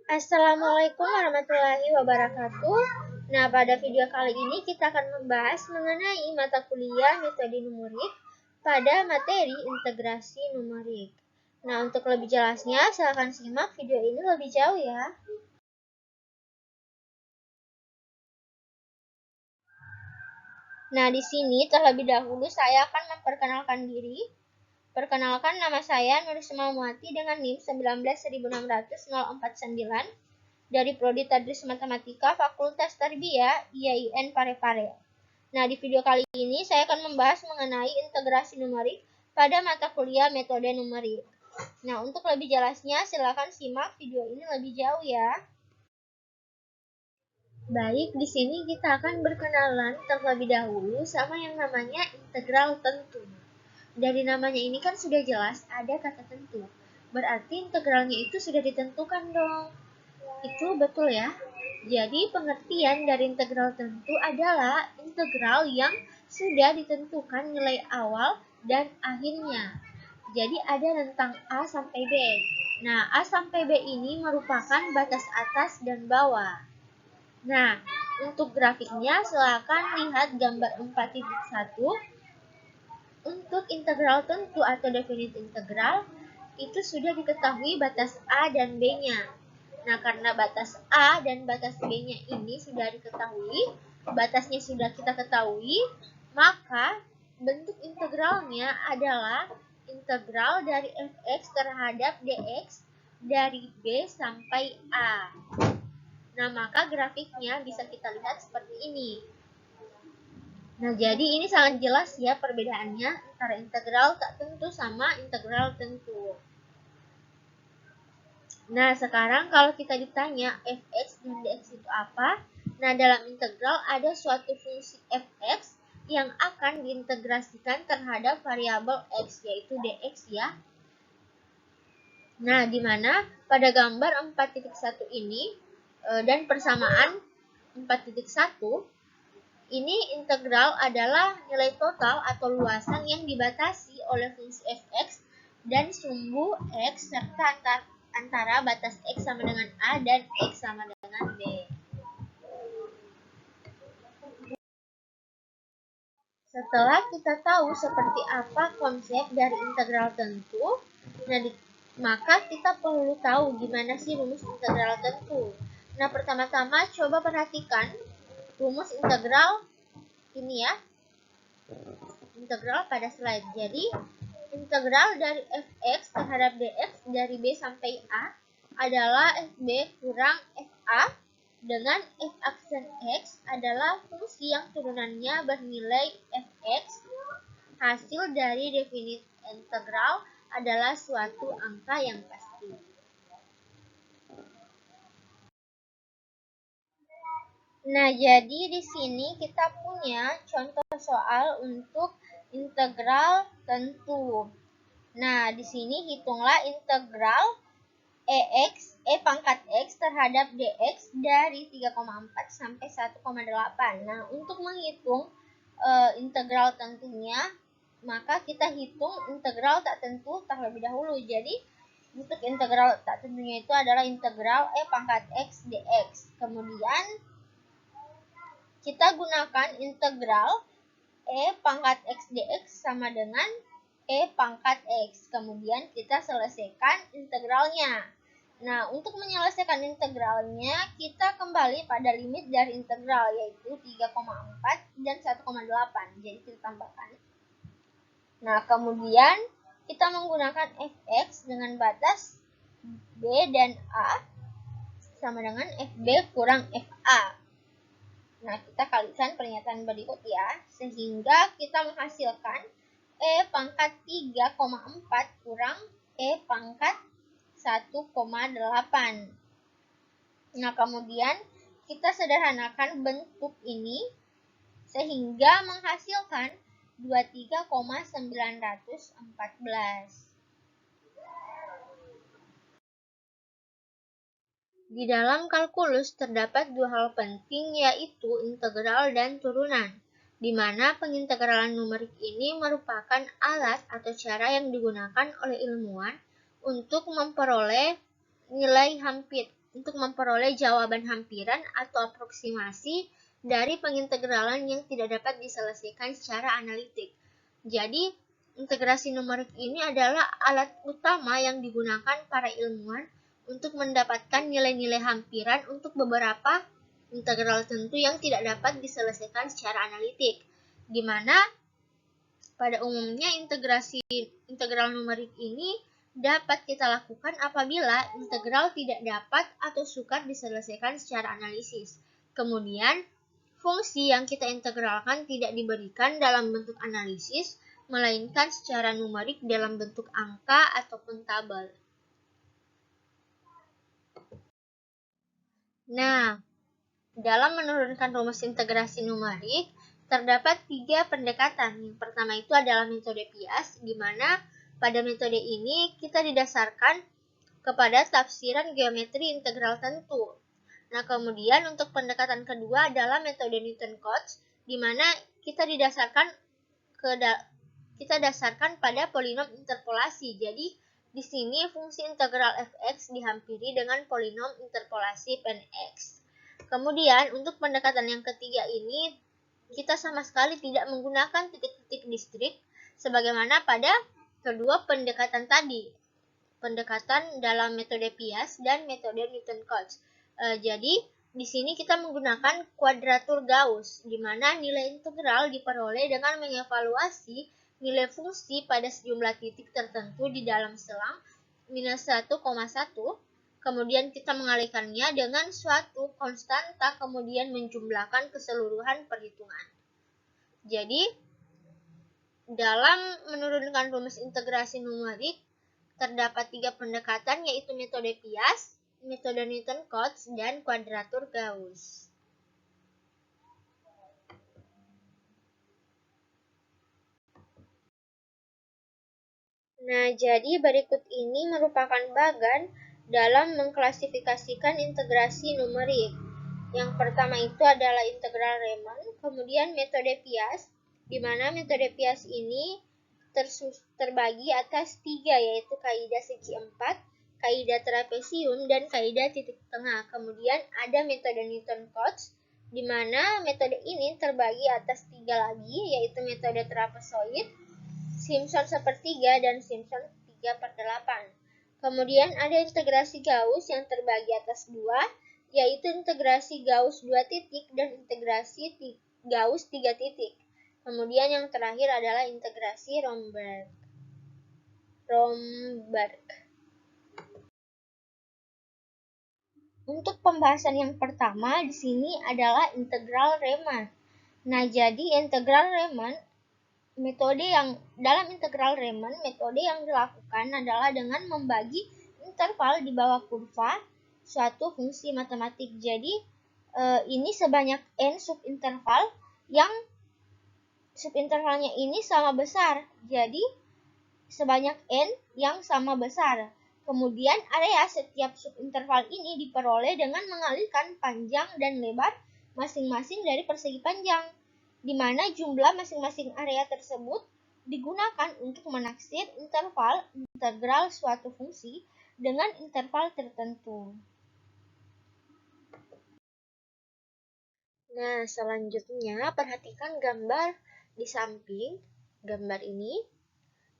Assalamualaikum warahmatullahi wabarakatuh. Nah, pada video kali ini kita akan membahas mengenai mata kuliah metode numerik pada materi integrasi numerik. Nah, untuk lebih jelasnya, silakan simak video ini lebih jauh ya. Nah, di sini terlebih dahulu saya akan memperkenalkan diri. Perkenalkan, nama saya Nurisma Muati dengan NIM 1916049 dari Prodi Tadris Matematika Fakultas Tarbiyah IAIN Parepare. Nah, di video kali ini saya akan membahas mengenai integrasi numerik pada mata kuliah metode numerik. Nah, untuk lebih jelasnya silakan simak video ini lebih jauh ya. Baik, di sini kita akan berkenalan terlebih dahulu sama yang namanya integral tentu. Dari namanya ini kan sudah jelas ada kata tentu. Berarti integralnya itu sudah ditentukan dong. Itu betul ya. Jadi pengertian dari integral tentu adalah integral yang sudah ditentukan nilai awal dan akhirnya. Jadi ada rentang A sampai B. Nah, A sampai B ini merupakan batas atas dan bawah. Nah, untuk grafiknya silakan lihat gambar 4.1. Untuk integral tentu atau definite integral, itu sudah diketahui batas A dan B-nya. Nah, karena batas A dan batas B-nya ini sudah diketahui, batasnya sudah kita ketahui, maka bentuk integralnya adalah integral dari fx terhadap dx dari B sampai A. Nah, maka grafiknya bisa kita lihat seperti ini. Nah, jadi ini sangat jelas ya perbedaannya antara integral tak tentu sama integral tentu. Nah, sekarang kalau kita ditanya fx dan dx itu apa? Nah, dalam integral ada suatu fungsi fx yang akan diintegrasikan terhadap variabel x, yaitu dx ya. Nah, di mana pada gambar 4.1 ini dan persamaan 4.1, ini integral adalah nilai total atau luasan yang dibatasi oleh fungsi fx dan sumbu x serta antara batas x sama dengan A dan x sama dengan B. Setelah kita tahu seperti apa konsep dari integral tentu, maka kita perlu tahu gimana sih rumus integral tentu. Nah, pertama-tama coba perhatikan rumus integral ini ya. Integral pada slide. Jadi, integral dari fx terhadap dx dari B sampai A adalah fb kurang fa dengan f aksen x adalah fungsi yang turunannya bernilai fx. Hasil dari definite integral adalah suatu angka yang pasti. Nah, jadi di sini kita punya contoh soal untuk integral tentu. Nah, di sini hitunglah integral e pangkat x terhadap dx dari 3,4 sampai 1,8. Nah, untuk menghitung integral tentunya, maka kita hitung integral tak tentu terlebih dahulu. Jadi, untuk integral tak tentunya itu adalah integral e pangkat x dx. Kemudian, kita gunakan integral e pangkat x dx sama dengan e pangkat x. Kemudian kita selesaikan integralnya. Nah, untuk menyelesaikan integralnya, kita kembali pada limit dari integral, yaitu 3,4 dan 1,8. Jadi kita tambahkan. Nah, kemudian kita menggunakan fx dengan batas b dan a sama dengan fb kurang fa. Nah, kita kalikan pernyataan berikut ya, sehingga kita menghasilkan e pangkat 3,4 kurang e pangkat 1,8. Nah, kemudian kita sederhanakan bentuk ini sehingga menghasilkan 23,914. Di dalam kalkulus terdapat dua hal penting, yaitu integral dan turunan, di mana pengintegralan numerik ini merupakan alat atau cara yang digunakan oleh ilmuwan untuk memperoleh nilai hampir untuk memperoleh jawaban hampiran atau aproksimasi dari pengintegralan yang tidak dapat diselesaikan secara analitik. Jadi, integrasi numerik ini adalah alat utama yang digunakan para ilmuwan untuk mendapatkan nilai-nilai hampiran untuk beberapa integral tertentu yang tidak dapat diselesaikan secara analitik, di mana pada umumnya integral numerik ini dapat kita lakukan apabila integral tidak dapat atau sukar diselesaikan secara analisis. Kemudian, fungsi yang kita integralkan tidak diberikan dalam bentuk analisis, melainkan secara numerik dalam bentuk angka ataupun tabel. Nah, dalam menurunkan rumus integrasi numerik, terdapat 3 pendekatan. Yang pertama itu adalah metode Piast, di mana pada metode ini kita didasarkan kepada tafsiran geometri integral tentu. Nah, kemudian untuk pendekatan kedua adalah metode Newton-Cotes, di mana kita dasarkan pada polinom interpolasi. Jadi, di sini fungsi integral fx dihampiri dengan polinom interpolasi pen x. Kemudian, untuk pendekatan yang ketiga ini, kita sama sekali tidak menggunakan titik-titik distrik, sebagaimana pada kedua pendekatan tadi, pendekatan dalam metode Piast dan metode Newton-Cotes. Jadi, di sini kita menggunakan kuadratur Gauss, di mana nilai integral diperoleh dengan mengevaluasi nilai fungsi pada sejumlah titik tertentu di dalam selang minus 1,1, kemudian kita mengalihkannya dengan suatu konstanta, kemudian menjumlahkan keseluruhan perhitungan. Jadi, dalam menurunkan rumus integrasi numerik, terdapat 3 pendekatan, yaitu metode Piast, metode Newton-Cotes, dan kuadratur Gauss. Nah, jadi berikut ini merupakan bagan dalam mengklasifikasikan integrasi numerik. Yang pertama itu adalah integral Riemann, kemudian metode Piast, di mana metode Piast ini terbagi atas 3, yaitu kaidah segi 4, kaidah trapesium, dan kaidah titik tengah. Kemudian ada metode Newton-Cotes, di mana metode ini terbagi atas 3 lagi, yaitu metode trapezoid, Simpson sepertiga, dan Simpson 3/8. Kemudian ada integrasi Gauss yang terbagi atas 2, yaitu integrasi Gauss 2 titik dan integrasi Gauss 3 titik. Kemudian yang terakhir adalah integrasi Romberg. Untuk pembahasan yang pertama di sini adalah integral Riemann. Nah, jadi integral Riemann, dalam integral Riemann, metode yang dilakukan adalah dengan membagi interval di bawah kurva suatu fungsi matematik. Jadi, ini sebanyak n subinterval yang subintervalnya ini sama besar. Jadi, sebanyak n yang sama besar. Kemudian, area setiap subinterval ini diperoleh dengan mengalihkan panjang dan lebar masing-masing dari persegi panjang, di mana jumlah masing-masing area tersebut digunakan untuk menaksir interval integral suatu fungsi dengan interval tertentu. Nah, selanjutnya perhatikan gambar di samping gambar ini.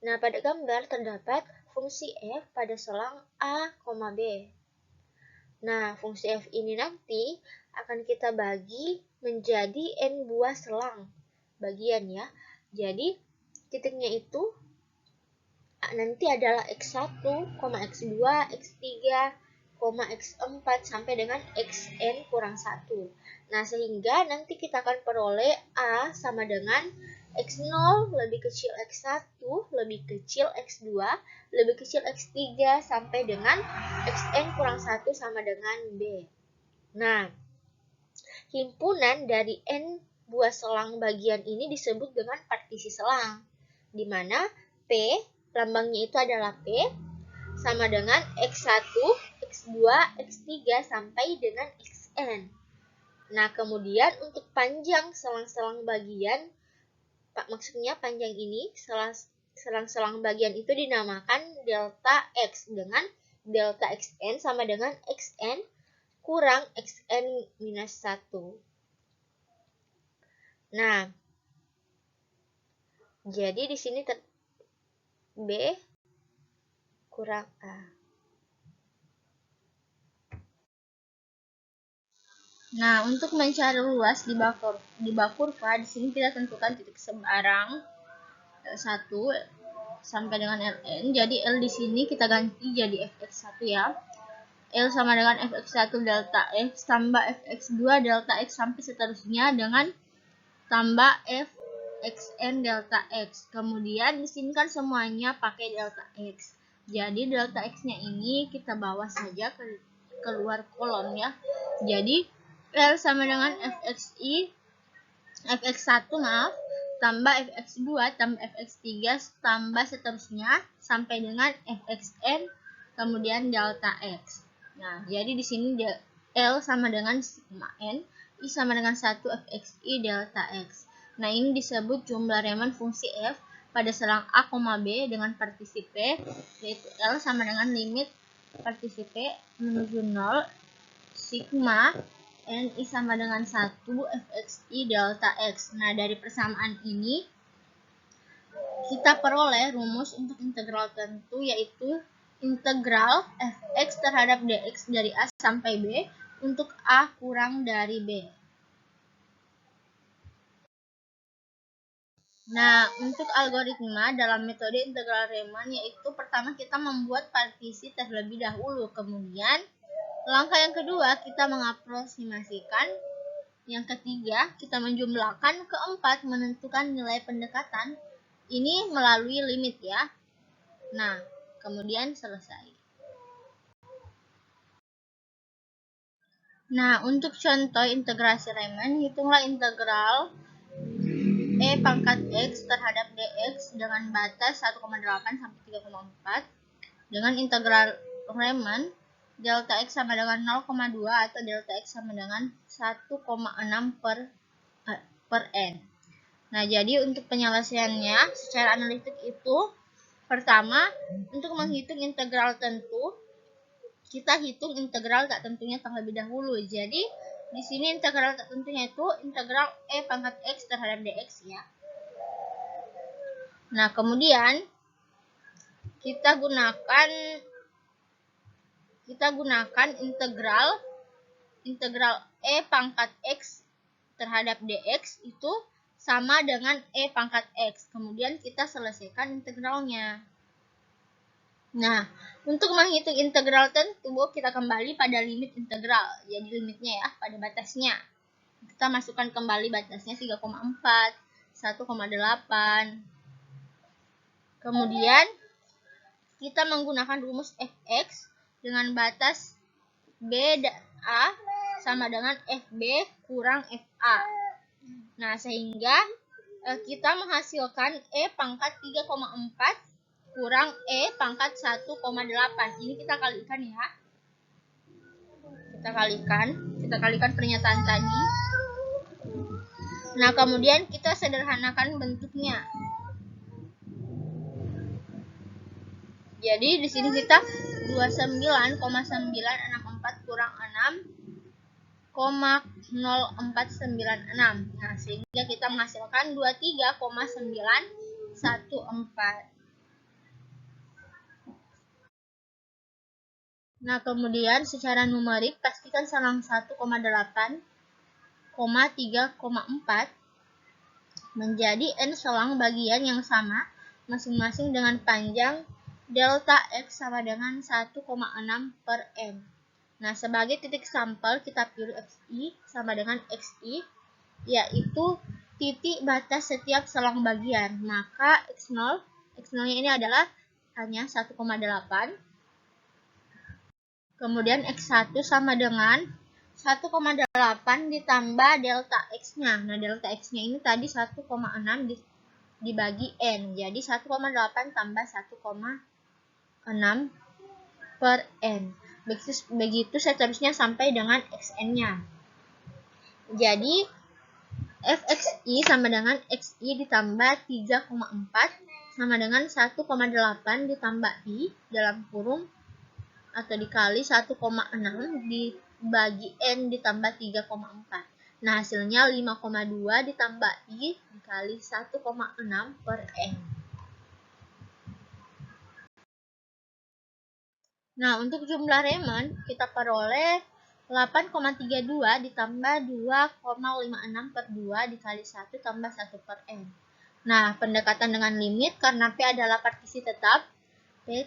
Nah, pada gambar terdapat fungsi f pada selang a, b. Nah, fungsi f ini nanti akan kita bagi menjadi n buah selang bagian ya. Jadi, titiknya itu nanti adalah x1, x2, x3, x4 sampai dengan xn kurang 1. Nah, sehingga nanti kita akan peroleh A sama dengan x0 lebih kecil x1, lebih kecil x2, lebih kecil x3 sampai dengan xn kurang 1 sama dengan B. Nah, himpunan dari n buah selang bagian ini disebut dengan partisi selang, di mana P, lambangnya itu adalah P, sama dengan x1, x2, x3 sampai dengan xn. Nah, kemudian untuk panjang selang-selang bagian, maksudnya panjang ini, selang-selang bagian itu dinamakan delta x dengan delta xn sama dengan xn kurang xn minus 1. Nah, jadi di sini B kurang A. Nah, untuk mencari luas di bak kurva, di sini kita tentukan titik sebarang L1 sampai dengan Ln. Jadi L di sini kita ganti jadi fx1 ya. L sama dengan fx1 delta x tambah fx2 delta x sampai seterusnya dengan tambah fxn delta x. Kemudian di sini kan semuanya pakai delta x. Jadi delta x-nya ini kita bawa saja ke keluar kolom ya. Jadi L sama dengan fx1 tambah fx2 tambah fx3 tambah seterusnya sampai dengan fxn kemudian delta x. Nah, jadi di sini L sama dengan sigma n, I sama dengan 1 fxi delta x. Nah, ini disebut jumlah Riemann fungsi f pada selang A, B dengan partisi P, yaitu L sama dengan limit partisi P menuju 0 sigma n I sama dengan 1 fxi delta x. Nah, dari persamaan ini kita peroleh rumus untuk integral tentu, yaitu integral fx terhadap dx dari A sampai B untuk A kurang dari B. Nah, untuk algoritma dalam metode integral Riemann, yaitu pertama kita membuat partisi terlebih dahulu, kemudian langkah yang kedua kita mengaproksimasikan, yang ketiga kita menjumlahkan, keempat menentukan nilai pendekatan ini melalui limit ya. Nah, kemudian selesai. Nah, untuk contoh integrasi Riemann, hitunglah integral E pangkat X terhadap dx dengan batas 1,8 sampai 3,4 dengan integral Riemann delta X sama dengan 0,2 atau delta X sama dengan 1,6 per N. Nah, jadi untuk penyelesaiannya secara analitik itu, pertama, untuk menghitung integral tentu, kita hitung integral tak tentunya terlebih dahulu. Jadi, di sini integral tak tentunya itu integral E pangkat X terhadap dx ya. Nah, kemudian kita gunakan integral E pangkat X terhadap dx itu sama dengan E pangkat X. Kemudian kita selesaikan integralnya. Nah, untuk menghitung integral tentu, kita kembali pada limit integral. Jadi limitnya ya, pada batasnya. Kita masukkan kembali batasnya 3,4, 1,8. Kemudian, kita menggunakan rumus fx dengan batas B A sama dengan fb kurang fa. Nah, sehingga kita menghasilkan E pangkat 3,4 kurang E pangkat 1,8. Ini kita kalikan ya. Kita kalikan pernyataan tadi. Nah, kemudian kita sederhanakan bentuknya. Jadi di sini kita 29,964 kurang 6,0496. Nah, sehingga kita menghasilkan 23,914. Nah, kemudian secara numerik pastikan selang 1,8, 3,4 menjadi n selang bagian yang sama masing-masing dengan panjang delta x sama dengan 1,6 per n. Nah, sebagai titik sampel kita pilih xi sama dengan xi, yaitu titik batas setiap selang bagian. Maka x0-nya ini adalah hanya 1,8. Kemudian X1 sama dengan 1,8 ditambah delta X-nya. Nah, delta X-nya ini tadi 1,6 dibagi N. Jadi 1,8 tambah 1,6 per N. Begitu seterusnya sampai dengan Xn-nya. Jadi, Fxi sama dengan Xi ditambah 3,4 sama dengan 1,8 ditambah I dalam kurung atau dikali 1,6 dibagi N ditambah 3,4. Nah, hasilnya 5,2 ditambah I dikali 1,6 per N. Nah, untuk jumlah Riemann kita peroleh 8,32 ditambah 2,56 per 2 dikali 1 tambah 1 per N. Nah, pendekatan dengan limit karena P adalah partisi tetap, P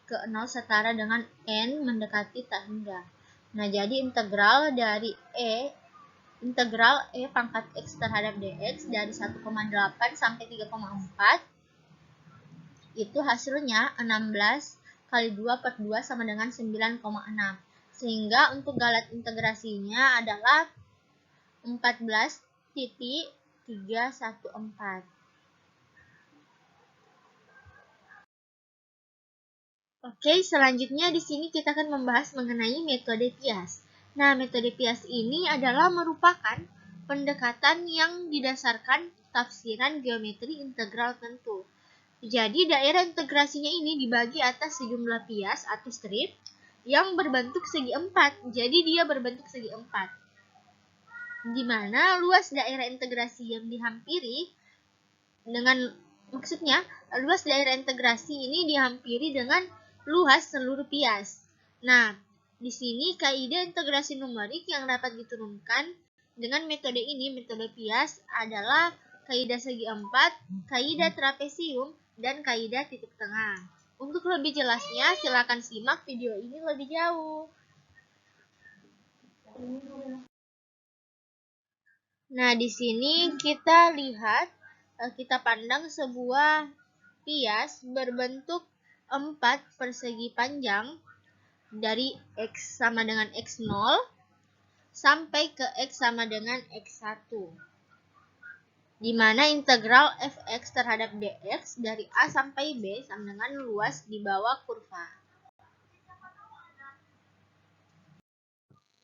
ke 0 setara dengan N mendekati tak hingga. Nah, jadi integral dari integral E pangkat X terhadap DX dari 1,8 sampai 3,4 itu hasilnya 16 kali 2 per 2 sama dengan 9,6. Sehingga untuk galat integrasinya adalah 14,314. Oke, selanjutnya di sini kita akan membahas mengenai metode Pias. Nah, metode Pias ini adalah merupakan pendekatan yang didasarkan tafsiran geometri integral tentu. Jadi, daerah integrasinya ini dibagi atas sejumlah pias atau strip yang berbentuk segi empat. Jadi, dia berbentuk segi empat. Di mana luas daerah integrasi yang dihampiri luas daerah integrasi ini dihampiri dengan luas seluruh pias. Nah, di sini kaidah integrasi numerik yang dapat diturunkan dengan metode ini, metode Pias, adalah kaidah segi empat, kaidah trapesium, dan kaidah titik tengah. Untuk lebih jelasnya, silakan simak video ini lebih jauh. Nah, di sini kita lihat, kita pandang sebuah pias berbentuk 4 persegi panjang dari X sama dengan X0 sampai ke X sama dengan X1. Di mana integral fx terhadap dx dari A sampai B sama dengan luas di bawah kurva.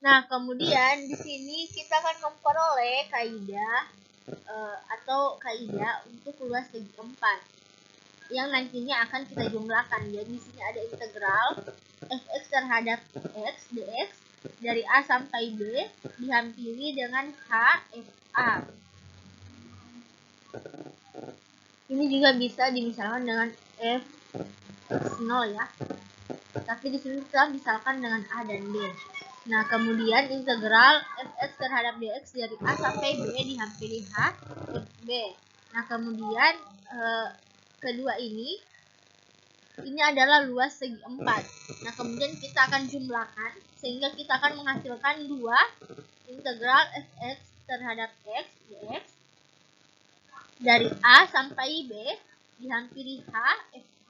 Nah, kemudian di sini kita akan memperoleh kaidah untuk luas segi 4 yang nantinya akan kita jumlahkan. Jadi di sini ada integral fx terhadap x dx dari A sampai B dihampiri dengan h fa. Ini juga bisa dimisalkan dengan f x0 ya. Tapi di sini kita misalkan dengan A dan B. Nah, kemudian integral fx terhadap dx dari A sampai B dihampiri h fb. Nah, kemudian kedua ini adalah luas segi 4. Nah, kemudian kita akan jumlahkan sehingga kita akan menghasilkan 2 integral fx terhadap x dx dari A sampai B dihampiri h fh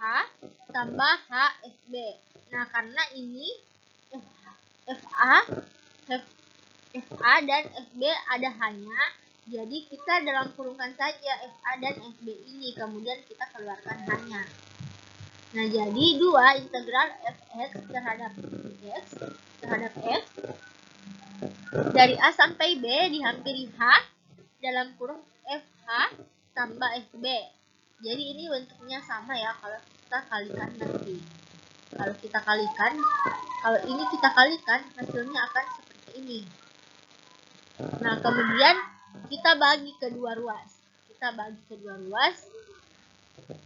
tambah h fb. Nah, karena ini FA dan FB ada hanya, jadi kita dalam kurungkan saja FA dan FB ini, kemudian kita keluarkan hanya. Nah, jadi 2 integral fx terhadap x terhadap f dari A sampai B dihampiri h dalam kurung fh tambah fb. Jadi ini bentuknya sama ya kalau kita kalikan nanti. Kalau ini kita kalikan, hasilnya akan seperti ini. Nah, kemudian kita bagi kedua ruas.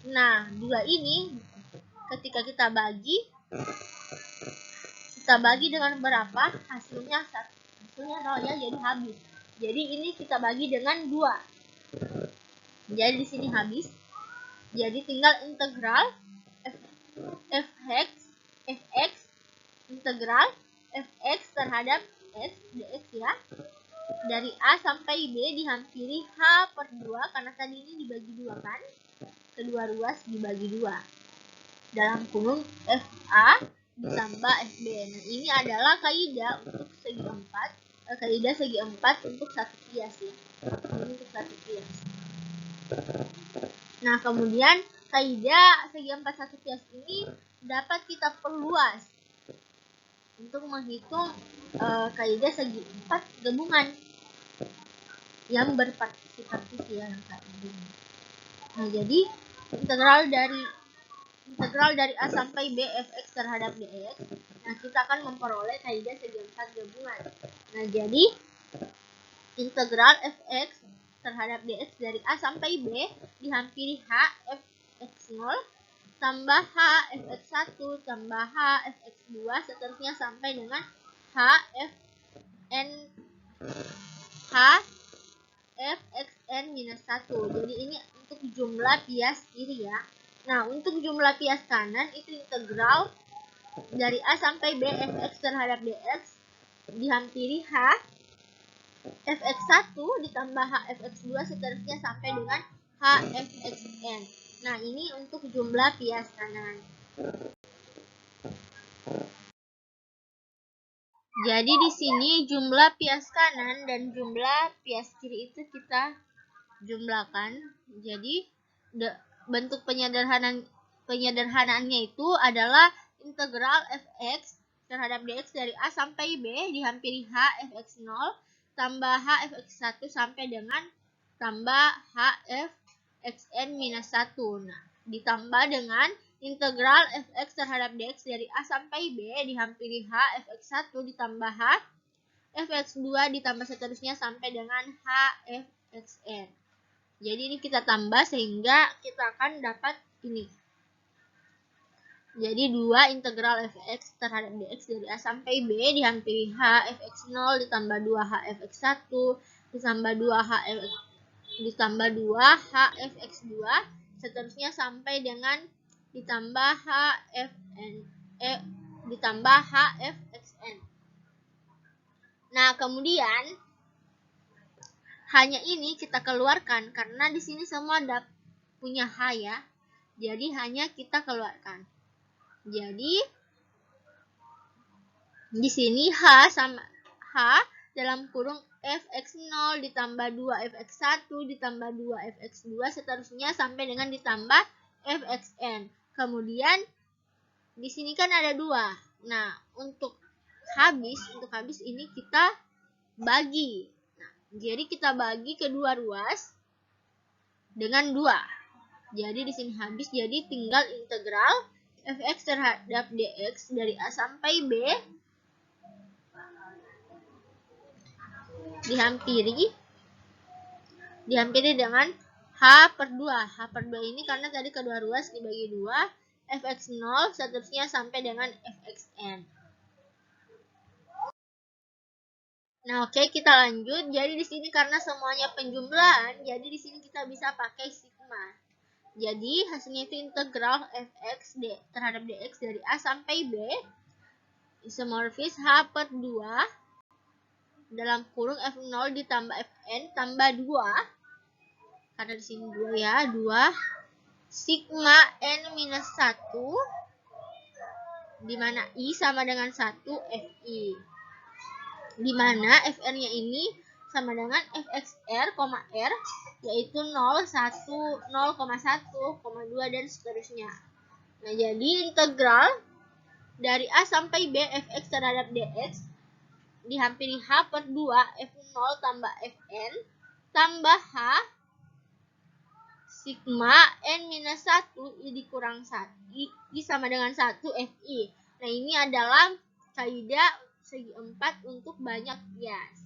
Nah, 2 ini ketika kita bagi dengan berapa? Hasilnya 0 ya, jadi habis. Jadi ini kita bagi dengan 2. Jadi di sini habis. Jadi tinggal integral fx integral fx terhadap x dx ya dari A sampai B dihampiri h per 2 karena tadi ini dibagi 2 kan, kedua ruas dibagi 2 dalam kurung FA ditambah FB. Nah, ini adalah kaidah untuk segi 4, kaidah segi 4 untuk satu pias ya. Ini untuk satu pias. Nah, kemudian kaidah segi 4 satu pias ini dapat kita perluas untuk menghitung kaidah segi 4 gabungan yang berpartisi-partisi ya. Nah, jadi integral dari integral dari A sampai B fx terhadap dx. Nah, kita akan memperoleh kaidah segi 4 gabungan. Nah, jadi integral fx terhadap dx dari A sampai B dihampiri h fx0 tambah h fx1 tambah h fx2 seterusnya sampai dengan h fxn minus 1. Jadi ini untuk jumlah bias kiri ya. Nah, untuk jumlah bias kanan itu integral dari A sampai B fx terhadap dx dihampiri h fx1 ditambah h fx2 seterusnya sampai dengan h fxn. Nah, ini untuk jumlah bias kanan. Jadi di sini jumlah bias kanan dan jumlah bias kiri itu kita jumlahkan. Jadi bentuk penyederhanaannya itu adalah integral fx terhadap dx dari A sampai B dihampiri h fx0 tambah h fx1 sampai dengan tambah h fxn minus 1. Nah, ditambah dengan integral fx terhadap dx dari A sampai B dihampiri h fx1 ditambah h fx2 ditambah seterusnya sampai dengan h fxn. Jadi ini kita tambah sehingga kita akan dapat ini. Jadi 2 integral fx terhadap dx dari A sampai B dihampiri h fx0 ditambah 2h fx1 ditambah 2h fx2 seterusnya sampai dengan ditambah h fxn. Nah, kemudian hanya ini kita keluarkan karena di sini semua punya h ya. Jadi hanya kita keluarkan. Jadi di sini h sama h dalam kurung fx0 ditambah 2 fx1 ditambah 2 fx2 seterusnya sampai dengan ditambah fxn. Kemudian di sini kan ada 2. Nah, untuk habis ini kita bagi. Nah, jadi kita bagi kedua ruas dengan 2. Jadi di sini habis, jadi tinggal integral fx terhadap dx dari A sampai B dihampiri dengan h per 2. H per 2 ini karena tadi kedua ruas dibagi 2, fx0 seterusnya sampai dengan fxn. Nah, oke, kita lanjut. Jadi di sini karena semuanya penjumlahan, jadi di sini kita bisa pakai sigma. Jadi hasilnya itu integral fx terhadap dx dari A sampai B isomorfis h per 2 dalam kurung f0 ditambah fn tambah 2. Karena di sini 2 ya, 2 sigma n minus 1 di mana i sama dengan 1 fi. Di mana fn-nya ini sama dengan fxr, r yaitu 0, 1, 0,1, 2 dan seterusnya. Nah, jadi integral dari A sampai B fx terhadap dx dihampiri h per 2 f0 tambah fn tambah h sigma n minus 1 i dikurang 1 i sama dengan 1 fi. Nah, ini adalah kaidah segi 4 untuk banyak bias.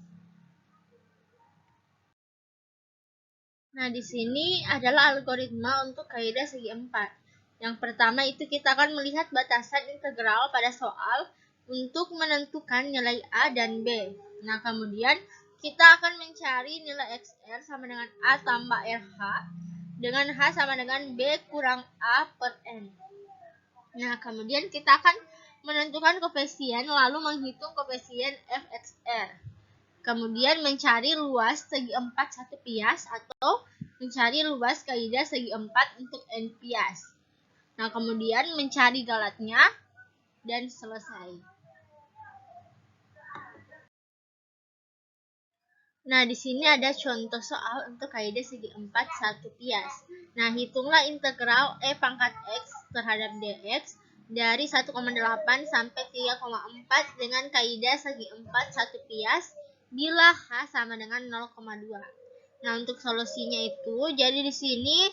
Nah, di sini adalah algoritma untuk kaidah segi 4. Yang pertama itu kita akan melihat batasan integral pada soal untuk menentukan nilai A dan B. Nah, kemudian kita akan mencari nilai XR sama dengan A tambah RH dengan H sama dengan B kurang A per N. Nah, kemudian kita akan menentukan koefisien lalu menghitung koefisien FXR. Kemudian mencari luas segi 4 satu bias atau mencari luas kaidah segi 4 untuk n bias. Nah, kemudian mencari galatnya dan selesai. Nah, di sini ada contoh soal untuk kaidah segi 4 satu bias. Nah, hitunglah integral e pangkat x terhadap dx dari 1,8 sampai 3,4 dengan kaidah segi 4 satu bias bila h sama dengan 0,2. Nah, untuk solusinya itu jadi di sini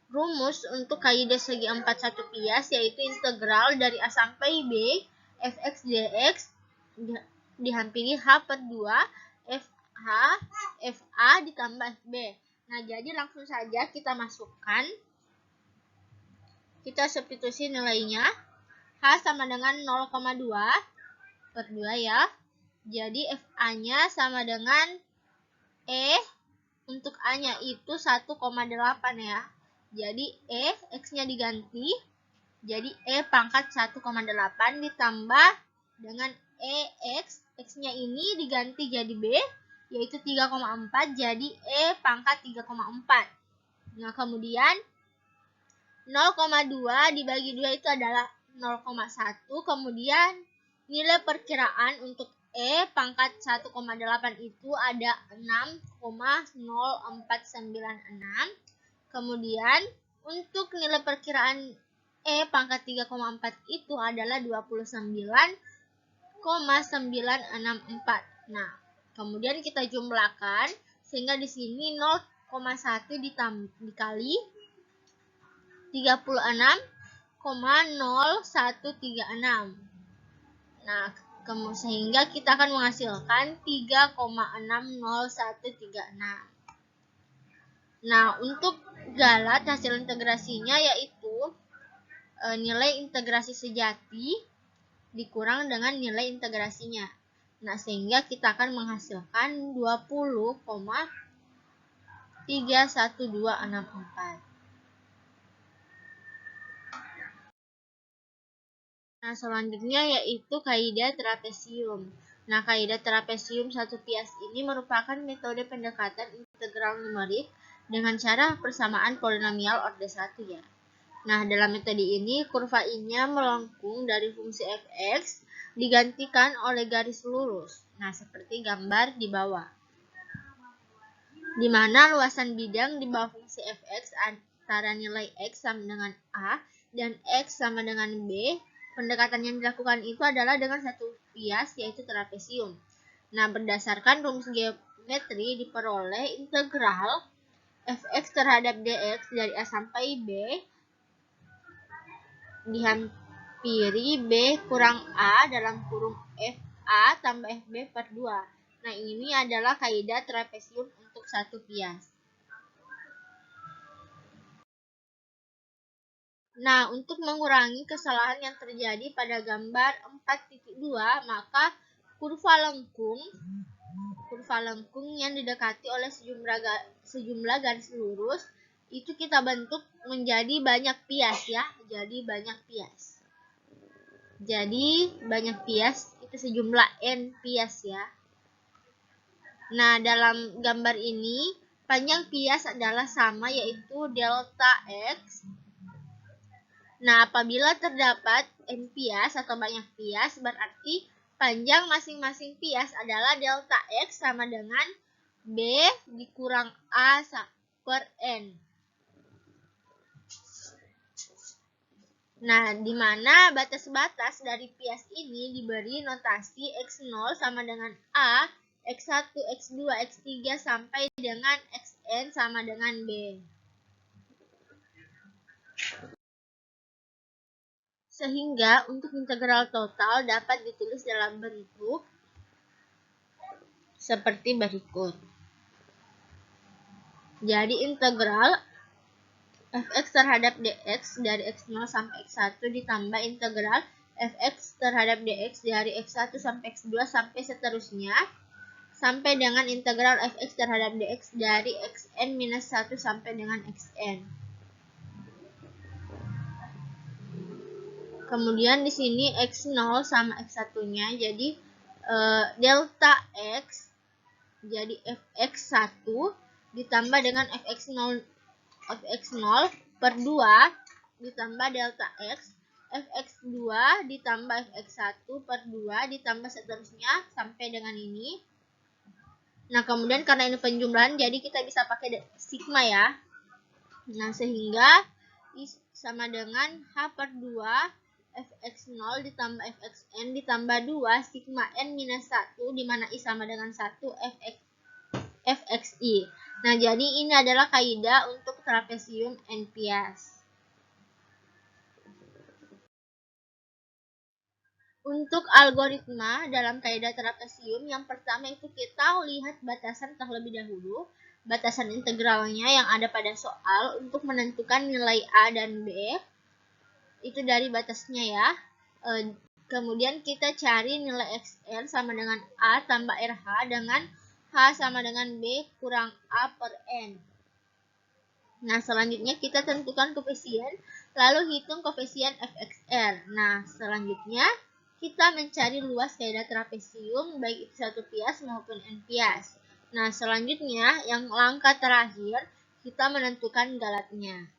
Rumus untuk kaidah segi 4 satu bias yaitu integral dari A sampai B fx dx dihampiri H per 2 FA ditambah FB. Nah, jadi langsung saja kita masukkan. Kita substitusi nilainya. H sama dengan 0,2 per 2 ya. Jadi FA-nya sama dengan E. Untuk A-nya itu 1,8 ya. Jadi X-nya diganti. Jadi E pangkat 1,8 ditambah dengan EX. X-nya ini diganti jadi B, yaitu 3,4. Jadi E pangkat 3,4. Nah, kemudian 0,2 dibagi 2 itu adalah 0,1. Kemudian nilai perkiraan untuk E pangkat 1,8 itu ada 6,0496. Kemudian untuk nilai perkiraan E pangkat 3,4 itu adalah 29,964. Nah, kemudian kita jumlahkan sehingga di sini 0,1 dikali 36,0136. Nah, sehingga kita akan menghasilkan 3,60136. Nah, untuk galat hasil integrasinya yaitu nilai integrasi sejati dikurang dengan nilai integrasinya. Nah, sehingga kita akan menghasilkan 20,31264. Nah, selanjutnya yaitu kaidah trapesium. Nah, kaidah trapesium satu bias ini merupakan metode pendekatan integral numerik dengan cara persamaan polinomial orde 1 ya. Nah, dalam metode ini kurva I-nya melengkung dari fungsi fx digantikan oleh garis lurus. Nah, seperti gambar di bawah. Di mana luasan bidang di bawah fungsi fx antara nilai x sama dengan A dan x sama dengan B. Pendekatan yang dilakukan itu adalah dengan satu bias yaitu trapesium. Nah, berdasarkan rumus geometri diperoleh integral fx terhadap dx dari A sampai B dihampiri B kurang A dalam kurung FA tambah FB per 2. Nah, ini adalah kaidah trapesium untuk satu bias. Nah, untuk mengurangi kesalahan yang terjadi pada gambar 4.2, maka kurva lengkung yang didekati oleh sejumlah garis lurus itu kita bentuk menjadi banyak bias ya. Jadi banyak bias itu sejumlah n bias ya. Nah, dalam gambar ini panjang bias adalah sama yaitu delta x. Nah, apabila terdapat n bias atau banyak bias, berarti panjang masing-masing bias adalah delta x sama dengan B dikurang A per n. Nah, di mana batas-batas dari bias ini diberi notasi x0 sama dengan A, x1, x2, x3 sampai dengan xn sama dengan B. Sehingga untuk integral total dapat ditulis dalam bentuk seperti berikut. Jadi integral fx terhadap dx dari x0 sampai x1 ditambah integral fx terhadap dx dari x1 sampai x2 sampai seterusnya sampai dengan integral fx terhadap dx dari xn minus 1 sampai dengan xn. Kemudian di sini x0 sama x1-nya jadi delta x jadi fx1 ditambah dengan fx0 per 2 ditambah delta x fx2 ditambah fx1 per 2 ditambah seterusnya sampai dengan ini. Nah, kemudian karena ini penjumlahan jadi kita bisa pakai sigma ya. Nah, sehingga sama dengan H per 2 fx0 ditambah fxn ditambah 2 sigma n minus 1 di mana I sama dengan 1 fxi. Nah, jadi ini adalah kaidah untuk trapesium and pias. Untuk algoritma dalam kaidah trapesium, yang pertama itu kita lihat batasan terlebih dahulu, batasan integralnya yang ada pada soal untuk menentukan nilai A dan B, itu dari batasnya ya. Kemudian kita cari nilai XR sama dengan A tambah RH dengan H sama dengan B kurang A per N. Nah, selanjutnya kita tentukan koefisien, lalu hitung koefisien fxr. Nah, selanjutnya kita mencari luas kaidah trapesium, baik itu satu pias maupun n pias. Nah, selanjutnya yang langkah terakhir, kita menentukan galatnya.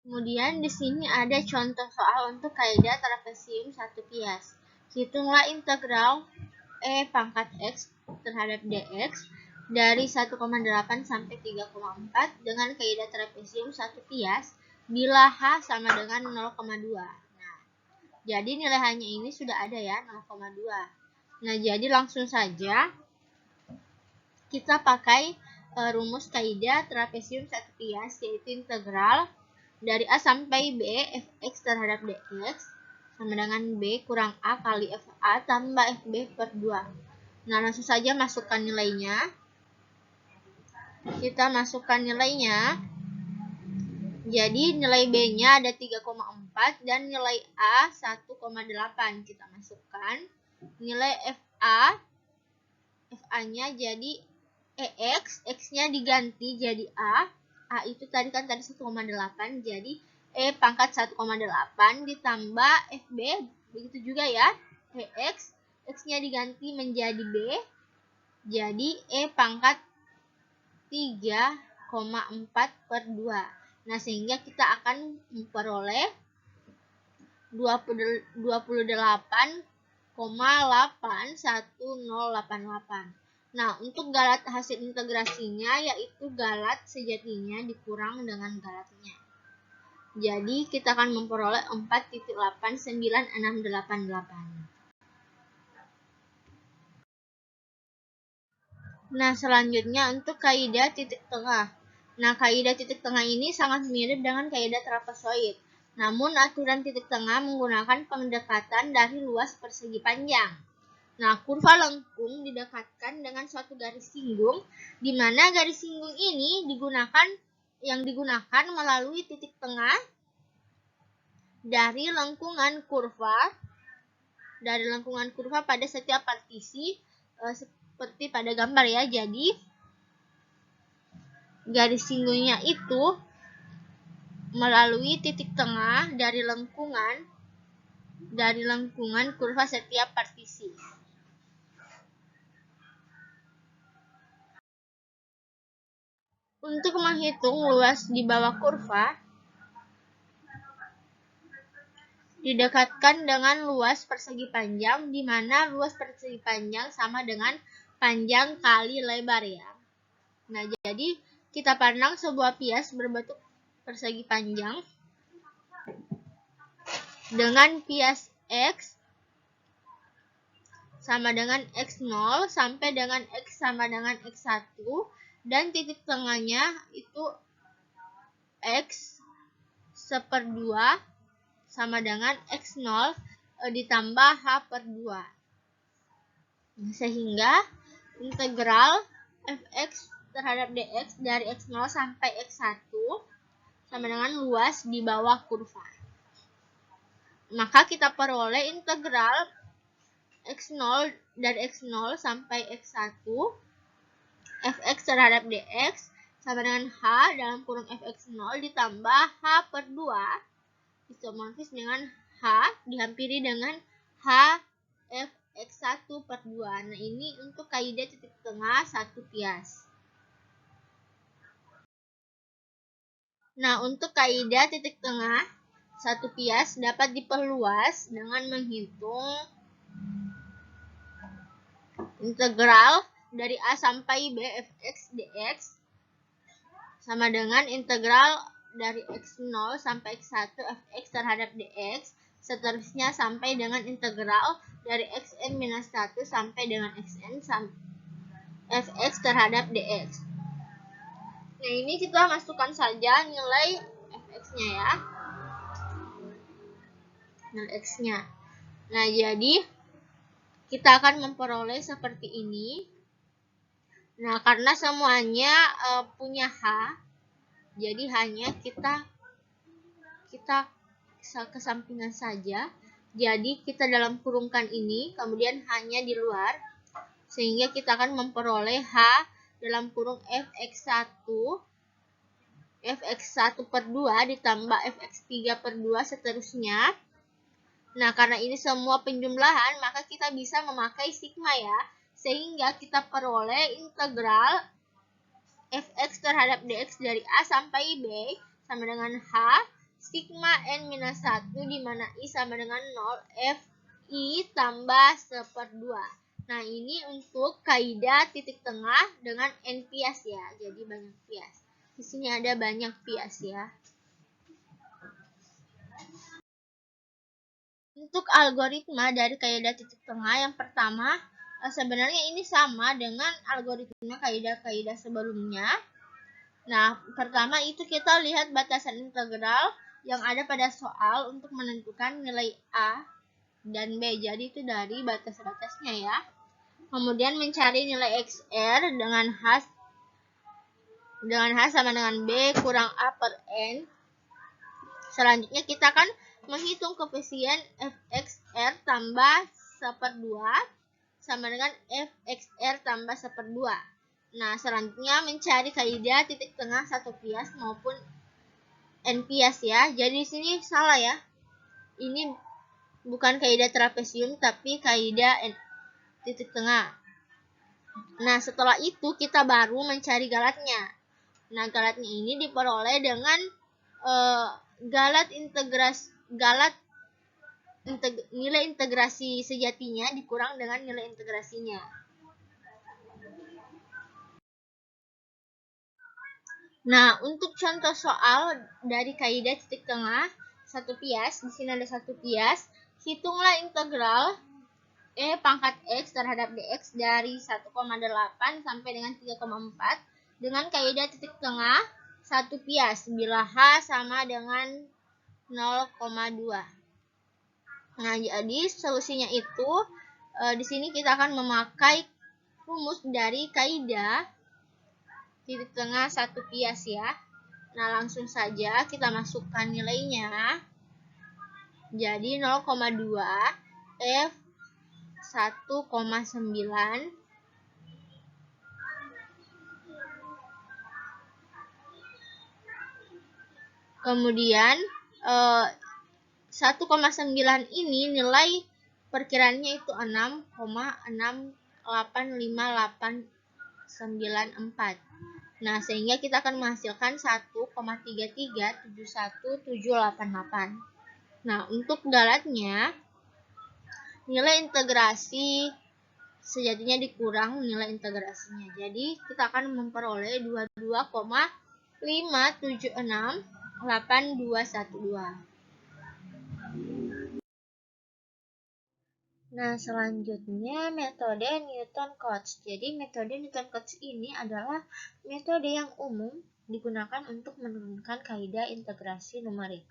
Kemudian di sini ada contoh soal untuk kaidah trapesium satu pias. Hitunglah integral E pangkat X terhadap dx dari 1,8 sampai 3,4 dengan kaidah trapesium satu pias bila H sama dengan 0,2. Nah, jadi nilai H-nya ini sudah ada ya, 0,2. Nah, jadi langsung saja kita pakai rumus kaidah trapesium satu pias, yaitu integral dari A sampai B fx terhadap dx sama dengan B kurang A kali FA tambah FB per 2. Nah, langsung saja masukkan nilainya. Kita masukkan nilainya. Jadi nilai B-nya ada 3,4 dan nilai A 1,8. Kita masukkan. Nilai FA-nya jadi EX, X-nya diganti jadi A. A itu tadi 1,8, jadi E pangkat 1,8 ditambah FB, begitu juga ya. EX, X-nya diganti menjadi B, jadi E pangkat 3,4 per 2. Nah, sehingga kita akan memperoleh 28,81088. Nah, untuk galat hasil integrasinya yaitu galat sejatinya dikurang dengan galatnya. Jadi, kita akan memperoleh 4,89688. Nah, selanjutnya untuk kaidah titik tengah. Nah, kaidah titik tengah ini sangat mirip dengan kaidah trapezoid. Namun, aturan titik tengah menggunakan pendekatan dari luas persegi panjang. Nah, kurva lengkung didekatkan dengan suatu garis singgung, di mana garis singgung ini digunakan melalui titik tengah dari lengkungan kurva pada setiap partisi, seperti pada gambar ya. Jadi garis singgungnya itu melalui titik tengah dari lengkungan kurva setiap partisi. Untuk menghitung luas di bawah kurva, didekatkan dengan luas persegi panjang, di mana luas persegi panjang sama dengan panjang kali lebar ya. Nah, jadi kita pandang sebuah pias berbentuk persegi panjang dengan pias X sama dengan X0 sampai dengan X sama dengan X1, dan titik tengahnya itu X seperdua sama dengan X0 ditambah H per 2. Sehingga integral fx terhadap dx dari X0 sampai X1 sama dengan luas di bawah kurva. Maka kita peroleh integral X0 dari X0 sampai X1 fx terhadap dx sama dengan H dalam kurung fx0 ditambah H per 2 isomorfis dengan H dihampiri dengan H fx1 per 2. Nah, ini untuk kaidah titik tengah satu pias. Nah, untuk kaidah titik tengah satu pias dapat diperluas dengan menghitung integral dari A sampai B fx dx sama dengan integral dari X0 sampai X1 fx terhadap dx, seterusnya sampai dengan integral dari xn minus 1 sampai dengan xn fx terhadap dx. Nah, ini kita masukkan saja nilai fx-nya ya. Nilai x-nya. Nah, jadi kita akan memperoleh seperti ini. Nah, karena semuanya punya H, jadi hanya kita kesampingan saja. Jadi kita dalam kurungkan ini, kemudian hanya di luar, sehingga kita akan memperoleh H dalam kurung fx1 per 2 ditambah fx3 per 2 seterusnya. Nah, karena ini semua penjumlahan, maka kita bisa memakai sigma ya, sehingga kita peroleh integral fx terhadap dx dari A sampai B sama dengan H sigma n-1, di mana I sama dengan 0, Fi tambah 1/2. Nah, ini untuk kaidah titik tengah dengan n pias ya, jadi banyak pias. Di sini ada banyak pias ya. Untuk algoritma dari kaidah titik tengah yang pertama, sebenarnya ini sama dengan algoritma kaidah-kaidah sebelumnya. Nah, pertama itu kita lihat batasan integral yang ada pada soal untuk menentukan nilai A dan B. Jadi itu dari batas-batasnya ya. Kemudian mencari nilai XR dengan H sama dengan B kurang A per N. Selanjutnya kita akan menghitung koefisien fxr tambah 1/2 sama dengan fxr tambah 1/2. Nah, selanjutnya mencari kaidah titik tengah satu pias maupun n pias ya. Jadi di sini salah ya. Ini bukan kaidah trapesium tapi kaidah titik tengah. Nah, setelah itu kita baru mencari galatnya. Nah, galatnya ini diperoleh dengan nilai integrasi sejatinya dikurang dengan nilai integrasinya. Nah, untuk contoh soal dari kaidah titik tengah satu pias, di sini ada satu pias, hitunglah integral E pangkat X terhadap dx dari 1,8 sampai dengan 3,4 dengan kaidah titik tengah satu pias bila H sama dengan 0,2. Nah, jadi solusinya itu di sini kita akan memakai rumus dari kaidah titik tengah satu pias ya. Nah, langsung saja kita masukkan nilainya. Jadi 0,2 F 1,9 kemudian 1,9 ini nilai perkiraannya itu 6,6858994. Nah, sehingga kita akan menghasilkan 1,3371788. Nah, untuk galatnya nilai integrasi sejatinya dikurang nilai integrasinya. Jadi kita akan memperoleh 22,5768212. Nah, selanjutnya metode Newton-Cotes. Jadi metode Newton-Cotes ini adalah metode yang umum digunakan untuk menurunkan kaidah integrasi numerik.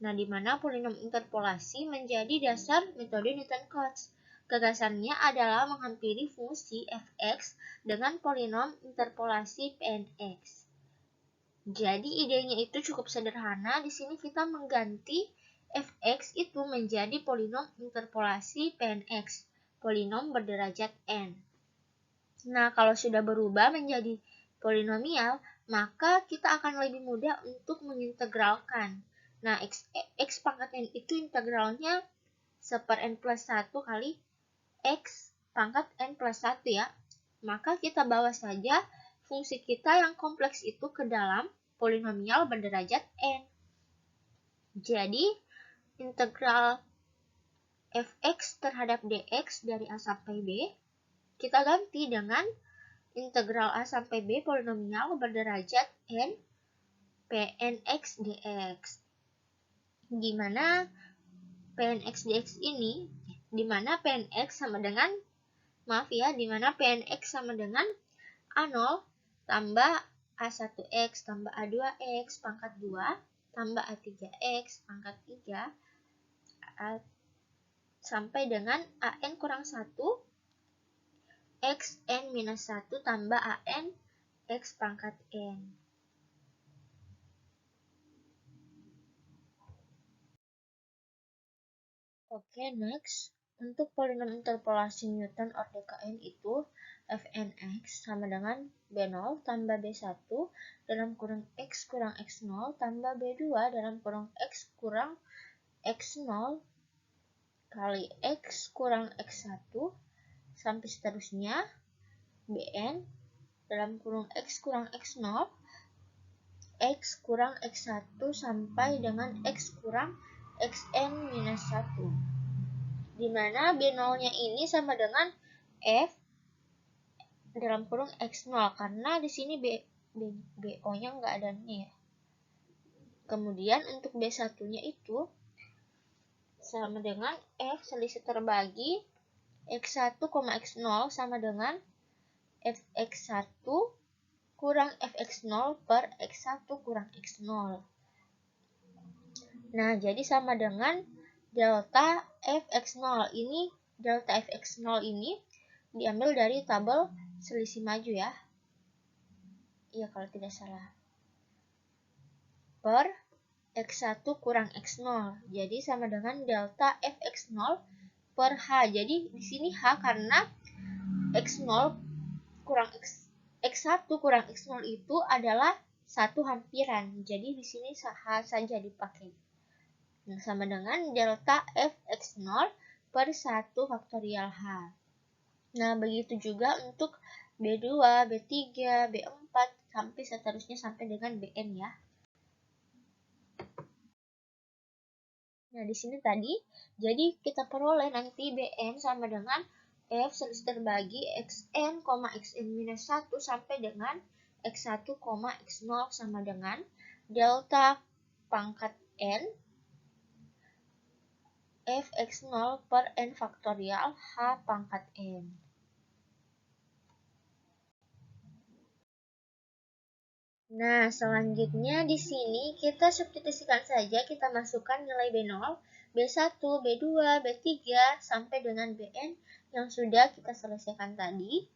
Nah, di mana polinom interpolasi menjadi dasar metode Newton-Cotes. Gagasannya adalah menghampiri fungsi fx dengan polinom interpolasi Pnx. Jadi idenya itu cukup sederhana. Di sini kita mengganti fx itu menjadi polinom interpolasi Pnx, polinom berderajat n. Nah, kalau sudah berubah menjadi polinomial, maka kita akan lebih mudah untuk mengintegralkan. Nah, x pangkat n itu integralnya 1/n plus 1 kali x pangkat n plus 1 ya. Maka kita bawa saja fungsi kita yang kompleks itu ke dalam polinomial berderajat n. Jadi, integral fx terhadap dx dari A sampai B, kita ganti dengan integral A sampai B polinomial berderajat n Pnx dx. Dimana Pnx dx ini, dimana Pnx sama dengan, dimana Pnx sama dengan A0 tambah A1X tambah A2X pangkat 2 tambah A3X pangkat 3 sampai dengan AN kurang 1 XN minus 1 tambah AN X pangkat N. Oke, next. Untuk polinom interpolasi Newton or DKN itu Fnx sama dengan B0 tambah B1 dalam kurung X kurang X0 tambah B2 dalam kurung X kurang X0 kali X kurang X1 sampai seterusnya Bn dalam kurung X kurang X0 X kurang X1 sampai dengan X kurang Xn minus 1, dimana B0-nya ini sama dengan F dalam kurung X0 karena di sini BO-nya nggak ada nih ya. Kemudian untuk B1-nya itu sama dengan F selisih terbagi X1, X0 sama dengan Fx1 kurang Fx0 per X1 kurang X0. Nah, jadi sama dengan delta Fx0 ini, delta Fx0 ini diambil dari tabel selisih maju ya. Iya kalau tidak salah. Per X1 kurang X0. Jadi sama dengan delta Fx0 per H. Jadi di sini H karena X0 kurang X1 kurang X0 itu adalah satu hampiran. Jadi di sini H saja dipakai. Nah, sama dengan delta Fx0 per 1 faktorial H. Nah, begitu juga untuk B2, B3, B4, sampai seterusnya sampai dengan Bn ya. Nah, di sini tadi, jadi kita peroleh nanti Bn sama dengan F selisih terbagi Xn, Xn minus 1 sampai dengan X1, X0 sama dengan delta pangkat N Fx0 per N faktorial H pangkat N. Nah, selanjutnya di sini kita substitusikan saja, kita masukkan nilai B0, B1, B2, B3 sampai dengan Bn yang sudah kita selesaikan tadi.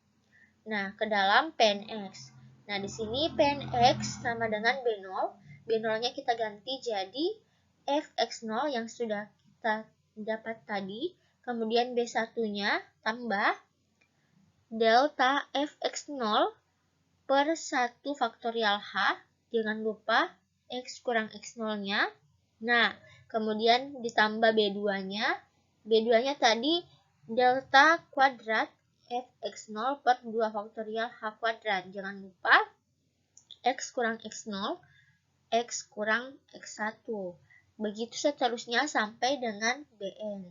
Nah, ke dalam Pnx. Nah, di sini Pnx sama dengan B0. B0-nya kita ganti jadi Fx0 yang sudah kita dapat tadi. Kemudian B1-nya tambah delta Fx0 per 1 faktorial H, jangan lupa X kurang X0-nya. Nah, kemudian ditambah B2-nya. B2-nya tadi delta kuadrat Fx0 per 2 faktorial H kuadrat. Jangan lupa X kurang X0, X kurang X1. Begitu seterusnya sampai dengan Bn.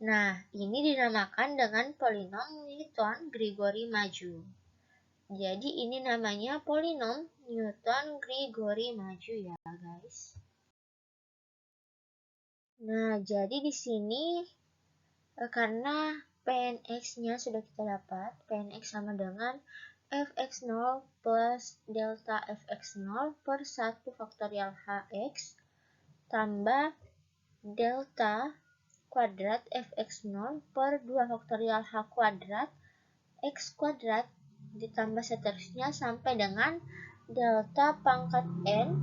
Nah, ini dinamakan dengan polinom Newton-Grigori maju. Jadi ini namanya polinom Newton-Grigori maju ya guys. Nah, jadi di sini karena Pnx-nya sudah kita dapat, Pnx sama dengan Fx0 plus delta Fx0 per 1 faktorial Hx tambah delta kuadrat Fx0 per 2 faktorial H kuadrat X kuadrat ditambah seterusnya sampai dengan delta pangkat N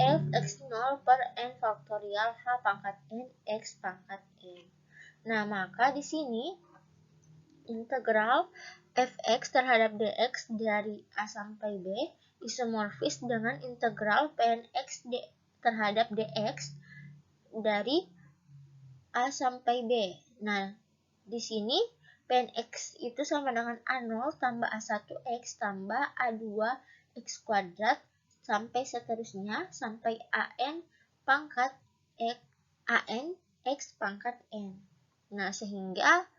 Fx0 per N faktorial H pangkat N X pangkat N. Nah, maka di sini integral Fx terhadap dx dari A sampai B isomorfis dengan integral Pnx terhadap dx dari A sampai B. Nah, di sini Pnx itu sama dengan A0 tambah A1x tambah A2x kuadrat sampai seterusnya sampai An pangkat An x pangkat N. Nah, sehingga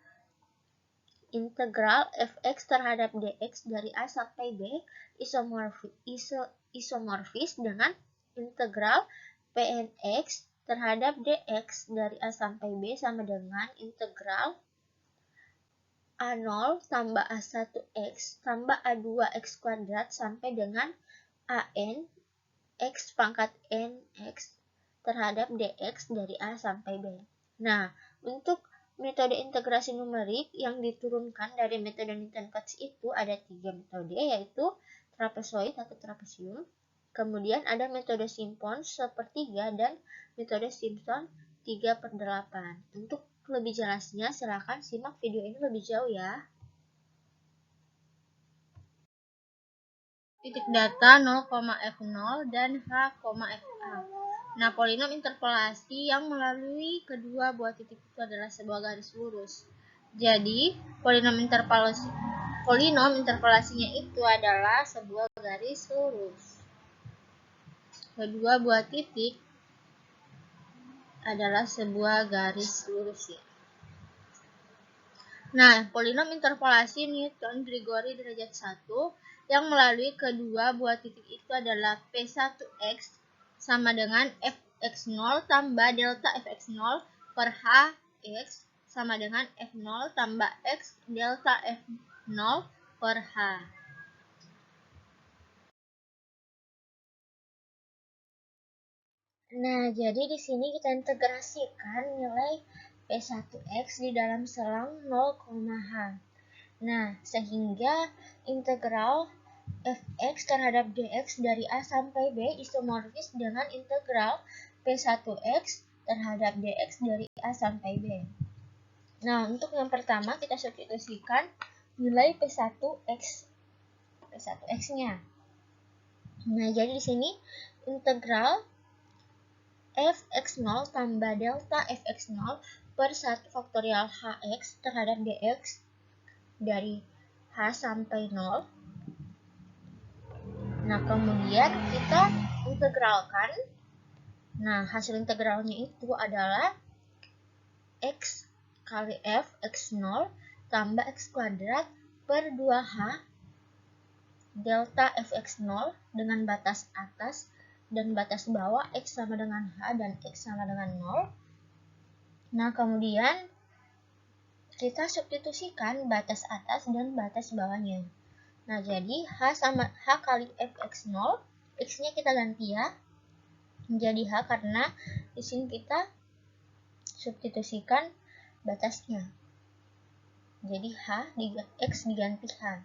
integral Fx terhadap dx dari A sampai B isomorfis dengan integral Pnx terhadap dx dari A sampai B sama dengan integral A0 tambah A1X tambah A2X kuadrat sampai dengan AN X pangkat NX terhadap DX dari A sampai B. Nah, untuk metode integrasi numerik yang diturunkan dari metode Newton Cotes itu ada 3 metode, yaitu trapezoid atau trapesium, kemudian ada metode Simpson sepertiga, dan metode Simpson 3/8. Untuk lebih jelasnya, silakan simak video ini lebih jauh ya. Titik data 0,F0 dan H,FA. Nah, polinom interpolasi yang melalui kedua buah titik itu adalah sebuah garis lurus. Jadi, polinom interpolasinya itu adalah sebuah garis lurus. Kedua buah titik adalah sebuah garis lurus ya. Nah, polinom interpolasi Newton-Grigori derajat 1 yang melalui kedua buah titik itu adalah P1X sama dengan Fx0 tambah delta Fx0 per Hx sama dengan F0 tambah X delta F0 per H. Nah, jadi di sini kita integrasikan nilai P1X di dalam selang 0,H. Nah, sehingga integral Fx terhadap dx dari A sampai B isomorfis dengan integral P1X terhadap dx dari A sampai B. Nah, untuk yang pertama kita substitusikan nilai P1X-nya. Nah, jadi di sini integral Fx0 tambah delta Fx0 per 1 faktorial Hx terhadap dx dari H sampai 0. Nah, kemudian kita integralkan. Nah, hasil integralnya itu adalah X kali F X0 tambah X kuadrat per 2H delta Fx0 dengan batas atas dan batas bawah X sama dengan H dan X sama dengan 0. Nah, kemudian kita substitusikan batas atas dan batas bawahnya. Nah, jadi H kali Fx0, X-nya kita ganti ya, menjadi H karena di sini kita substitusikan batasnya. Jadi X diganti H.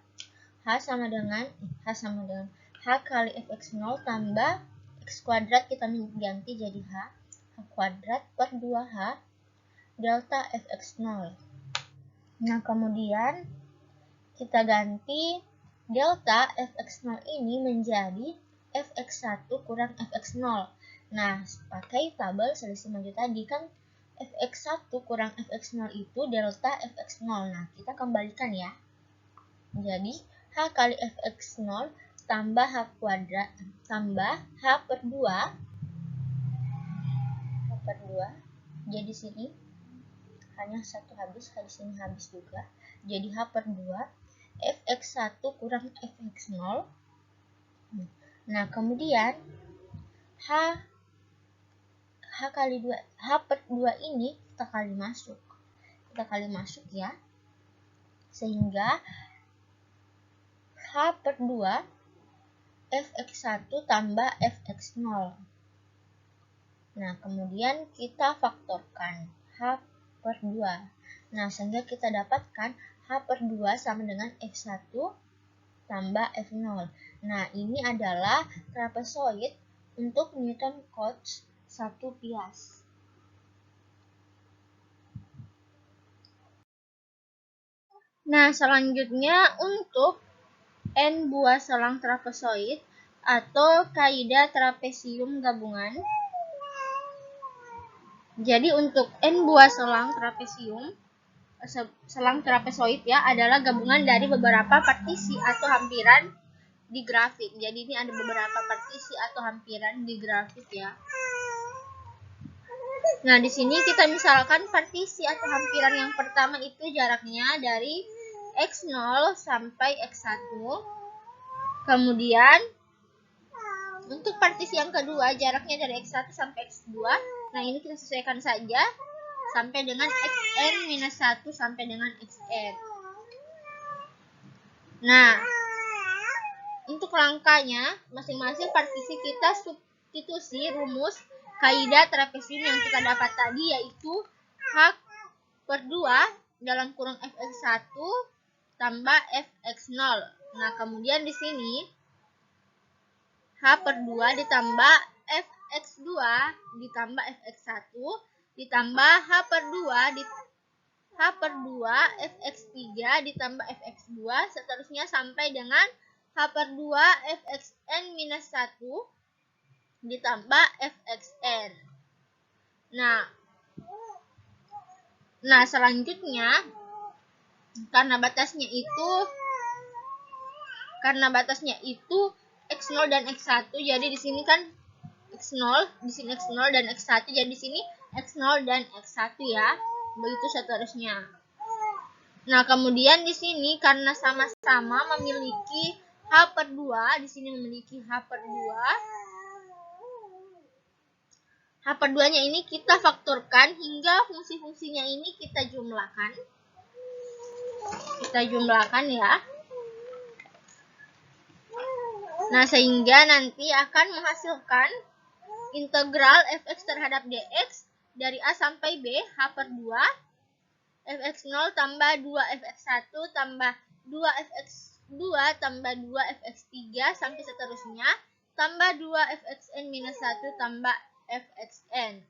H sama dengan H kali Fx0 tambah X kuadrat kita ganti jadi H kuadrat per 2H delta Fx0. Nah, kemudian kita ganti delta Fx0 ini menjadi Fx1 kurang Fx0. Nah, pakai tabel selisih maju tadi kan Fx1 kurang Fx0 itu delta Fx0. Nah, kita kembalikan ya. Jadi, H kali Fx0 tambah H kuadrat tambah H per 2. H per 2. Jadi sini hanya satu habis, di sini habis juga. Jadi H per 2 Fx1 kurang Fx0. Nah, kemudian H kali 2, H per 2 ini kita kali masuk. Kita kali masuk ya. Sehingga H per 2 Fx1 tambah Fx0. Nah, kemudian kita faktorkan H per 2. Nah, sehingga kita dapatkan H per 2 sama dengan F1 tambah F0. Nah, ini adalah trapezoid untuk Newton Cotes 1 bias. Nah, selanjutnya untuk N buah selang trapezoid atau kaidah trapesium gabungan. Jadi untuk N buah selang trapezoid ya adalah gabungan dari beberapa partisi atau hampiran di grafik. Jadi ini ada beberapa partisi atau hampiran di grafik ya. Nah, di sini kita misalkan partisi atau hampiran yang pertama itu jaraknya dari X0 sampai X1. Kemudian untuk partisi yang kedua jaraknya dari X1 sampai X2. Nah, ini kita sesuaikan saja sampai dengan Xn-1 sampai dengan Xn. Nah, untuk langkahnya, masing-masing partisi kita substitusi rumus kaidah trapesium yang kita dapat tadi, yaitu H/2 dalam kurung fx1 tambah fx0. Nah, kemudian di sini H/2 ditambah fx2 ditambah fx1 ditambah H/2 fx3 ditambah fx2 seterusnya sampai dengan H/2 fxn-1 ditambah fxn. Nah, selanjutnya karena batasnya itu x0 dan x1, jadi di sini kan x0, di sini x0 dan x1, jadi di sini x0 dan x1 ya. Begitu seterusnya. Nah, kemudian di sini karena sama-sama memiliki H/2, di sini memiliki H/2. H/2-nya ini kita faktorkan hingga fungsi-fungsinya ini kita jumlahkan. Kita jumlahkan ya. Nah, sehingga nanti akan menghasilkan integral fx terhadap dx dari a sampai b H/2 fx0 tambah 2 fx1 tambah 2 fx2 tambah 2 fx3 sampai seterusnya tambah 2 fxn-1 tambah fxn.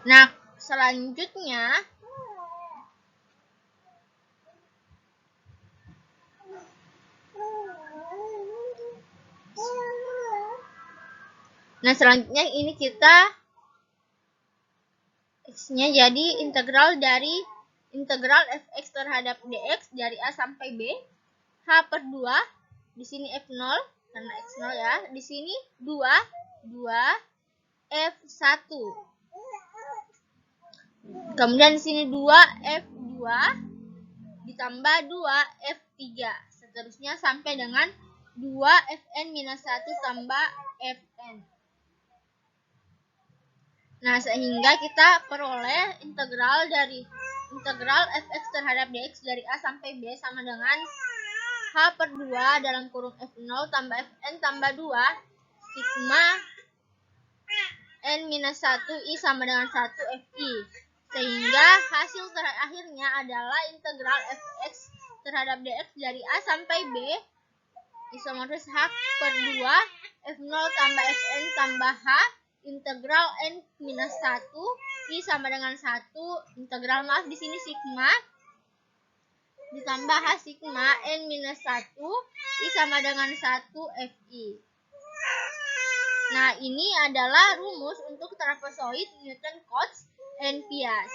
Nah, selanjutnya ini kita x-nya jadi integral dari integral fx terhadap dx dari a sampai b H/2, di sini f0 karena x0 ya, di sini 2 f1. Kemudian di sini 2 f2 ditambah 2 f3. Seterusnya sampai dengan 2 fn-1 tambah fn. Nah, sehingga kita peroleh integral dari integral fx terhadap dx dari a sampai b sama dengan H/2 dalam kurung f0 tambah fn tambah 2 sigma n-1 i sama dengan 1 fi. Sehingga hasil terakhirnya adalah integral fx terhadap dx dari a sampai b isomorfis H/2 f0 tambah fn tambah h integral n-1 i sama dengan 1 integral di sini sigma ditambah h sigma n-1 i sama dengan 1 fi. Nah, ini adalah rumus untuk trapezoid Newton-Cotes and Piast.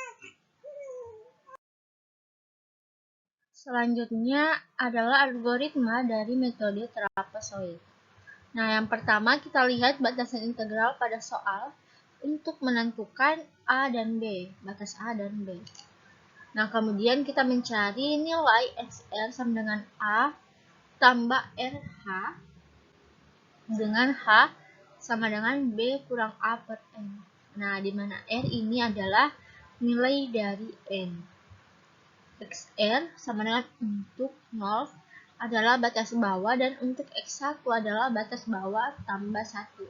Selanjutnya adalah algoritma dari metode trapezoid. Nah, yang pertama kita lihat batasan integral pada soal untuk menentukan A dan B, batas A dan B. Nah, kemudian kita mencari nilai XR sama dengan A tambah RH dengan H sama dengan B kurang A per N. Nah, di mana R ini adalah nilai dari N. XR sama dengan untuk 0 adalah batas bawah dan untuk X1 adalah batas bawah tambah 1.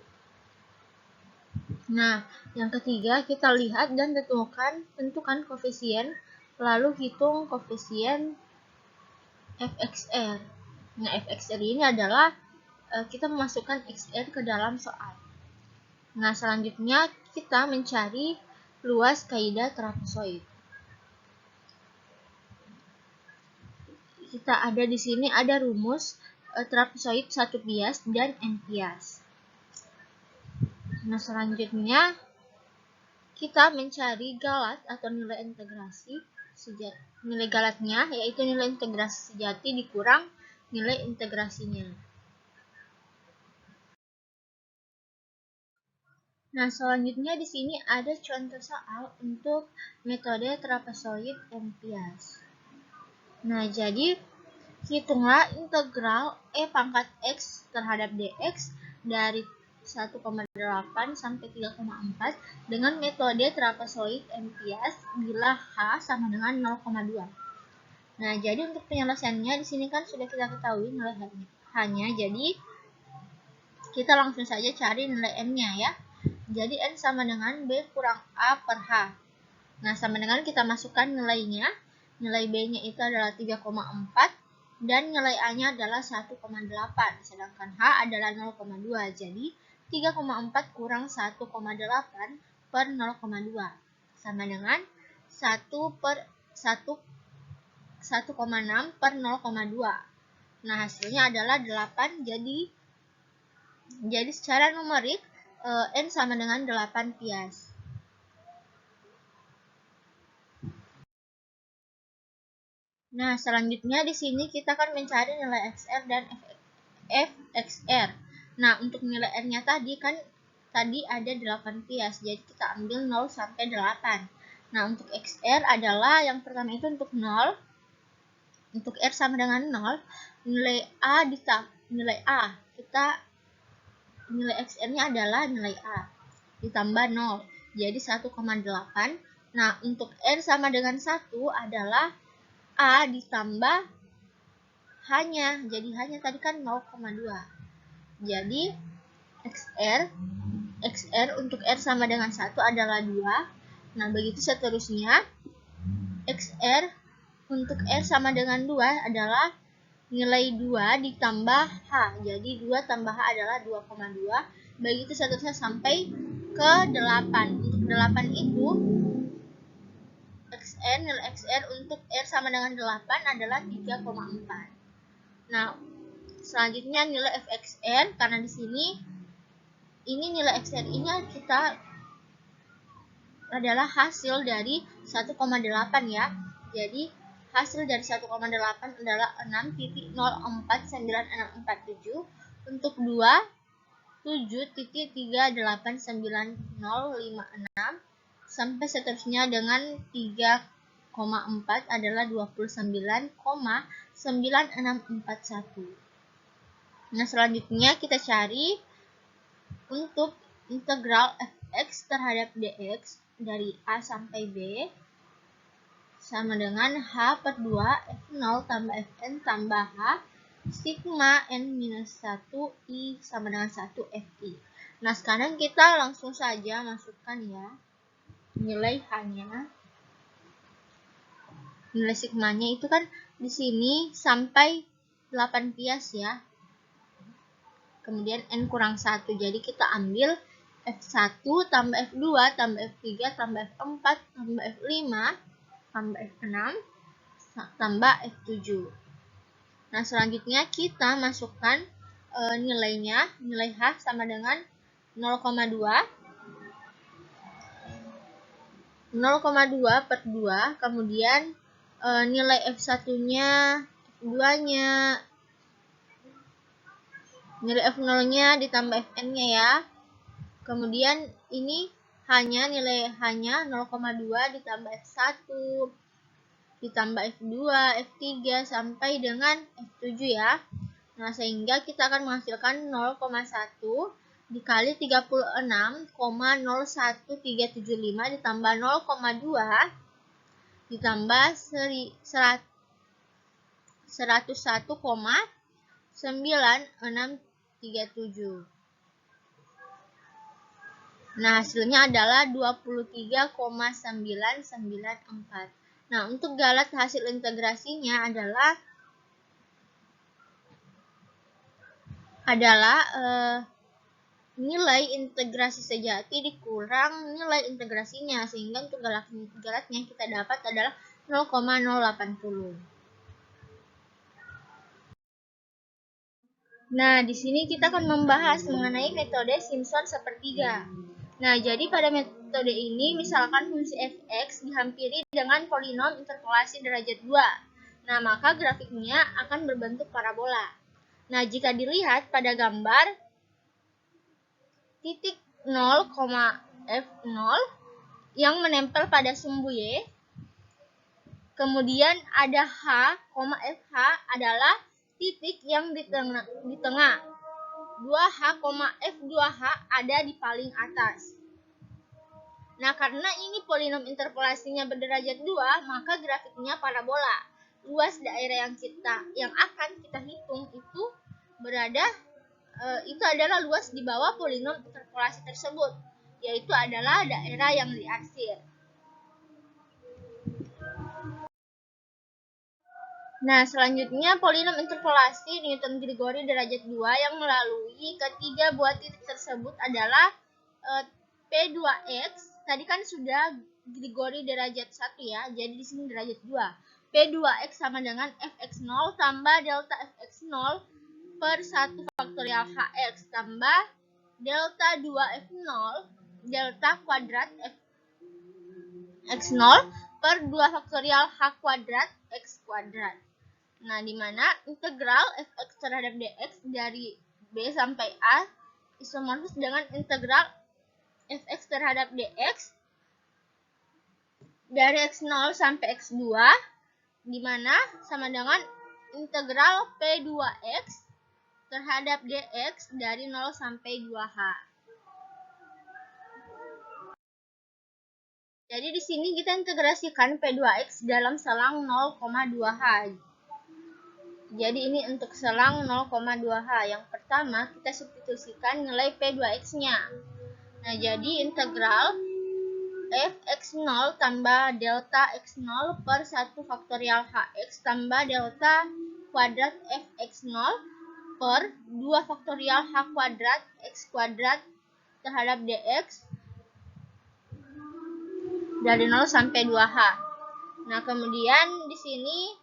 Nah, yang ketiga kita lihat dan tentukan koefisien, lalu hitung koefisien fxr. Nah, fxr ini adalah kita memasukkan xr ke dalam soal. Nah, selanjutnya kita mencari luas kaidah trapezoid. Kita ada di sini ada rumus trapezoid 1 bias dan n bias. Nah, selanjutnya kita mencari galat atau nilai integrasi nilai galatnya, yaitu nilai integrasi sejati dikurang nilai integrasinya. Nah, selanjutnya di sini ada contoh soal untuk metode trapezoid n bias. Nah, jadi hitunglah integral e pangkat x terhadap dx dari 1,8 sampai 3,4 dengan metode trapezoid n bias bila h sama dengan 0,2. Nah, jadi untuk penyelesaiannya di sini kan sudah kita ketahui nilai H-nya. Jadi kita langsung saja cari nilai N-nya ya. Jadi N sama dengan B kurang A per H. Nah, sama dengan kita masukkan nilainya. Nilai B-nya itu adalah 3,4 dan nilai A-nya adalah 1,8. Sedangkan H adalah 0,2. Jadi 3,4 kurang 1,8 per 0,2. Sama dengan 1 per 1,6 per 0,2. Nah, hasilnya adalah 8. Jadi secara numerik N sama dengan 8 pias. Nah, selanjutnya di sini kita akan mencari nilai XR dan FXR. Nah, untuk nilai R-nya tadi ada 8 pias. Jadi kita ambil 0 sampai 8. Nah, untuk XR adalah yang pertama itu untuk 0. Untuk R sama dengan 0, nilai A nilai XR-nya adalah nilai A ditambah 0. Jadi 1,8. Nah, untuk R sama dengan 1 adalah A ditambah H-nya. Jadi H-nya tadi kan 0,2. Jadi XR untuk R sama dengan 1 adalah 2. Nah, begitu seterusnya. XR untuk R sama dengan 2 adalah nilai 2 ditambah H. Jadi 2 tambah H adalah 2,2. Begitu seterusnya sampai ke 8. Untuk 8 itu nilai XR untuk R sama dengan 8 adalah 3,4. Nah, selanjutnya nilai FXR, karena di sini ini nilai XR ini kita adalah hasil dari 1,8 ya. Jadi hasil dari 1,8 adalah 6.049647 untuk 7.38956 sampai seterusnya dengan 3,4 adalah 29,9641. Nah, selanjutnya kita cari untuk integral fx terhadap dx dari A sampai B sama dengan H per 2 F0 tambah Fn tambah H sigma N minus 1 I sama dengan 1 Fi. Nah, sekarang kita langsung saja masukkan ya nilai H-nya. Nilai sigmanya itu kan di sini sampai 8 pias ya. Kemudian N kurang 1. Jadi kita ambil F1 tambah F2 tambah F3 tambah F4 tambah F5 tambah F6 tambah F7. Nah, selanjutnya kita masukkan nilainya. Nilai H sama dengan 0,2 per 2. Kemudian nilai F1-nya, F2-nya, nilai F0-nya ditambah Fn-nya ya. Kemudian ini nilai H-nya 0,2 ditambah F1 ditambah F2, F3 sampai dengan F7 ya. Nah, sehingga kita akan menghasilkan 0,1 dikali 36,01375 ditambah 0,2 ditambah 101,9637. Nah, hasilnya adalah 23,994. Nah, untuk galat hasil integrasinya adalah nilai integrasi sejati dikurang nilai integrasinya, sehingga untuk galatnya kita dapat adalah 0,080. Nah, di sini kita akan membahas mengenai metode Simpson sepertiga. Nah, jadi pada metode ini, misalkan fungsi fx dihampiri dengan polinom interpolasi derajat 2. Nah, maka grafiknya akan berbentuk parabola. Nah, jika dilihat pada gambar, titik 0, F0 yang menempel pada sumbu Y, kemudian ada H, FH adalah titik yang di tengah. 2H, F2H ada di paling atas. Nah, karena ini polinom interpolasinya berderajat 2, maka grafiknya parabola. luas daerah yang akan kita hitung itu adalah luas di bawah polinom interpolasi tersebut, yaitu adalah daerah yang diarsir. Nah, selanjutnya polinom interpolasi Newton-Gregory derajat 2 yang melalui ketiga buah titik tersebut adalah P2X. Tadi kan sudah Gregory derajat 1 ya, jadi di sini derajat 2. P2X sama dengan Fx0 tambah delta Fx0 per 1 faktorial Hx tambah delta 2F0 delta kuadrat Fx0 per 2 faktorial H kuadrat X kuadrat. Nah, di mana integral fx terhadap dx dari b sampai a isomorfis dengan integral fx terhadap dx dari x0 sampai x2, di mana sama dengan integral p2x terhadap dx dari 0 sampai 2h. Jadi di sini kita integrasikan p2x dalam selang 0,2h. Jadi ini untuk selang 0,2h. Yang pertama kita substitusikan nilai P2X-nya. Nah, jadi integral Fx0 tambah delta x0 per 1 faktorial Hx tambah delta kuadrat Fx0 per 2 faktorial H kuadrat X kuadrat terhadap dx dari 0 sampai 2h. Nah, kemudian di sini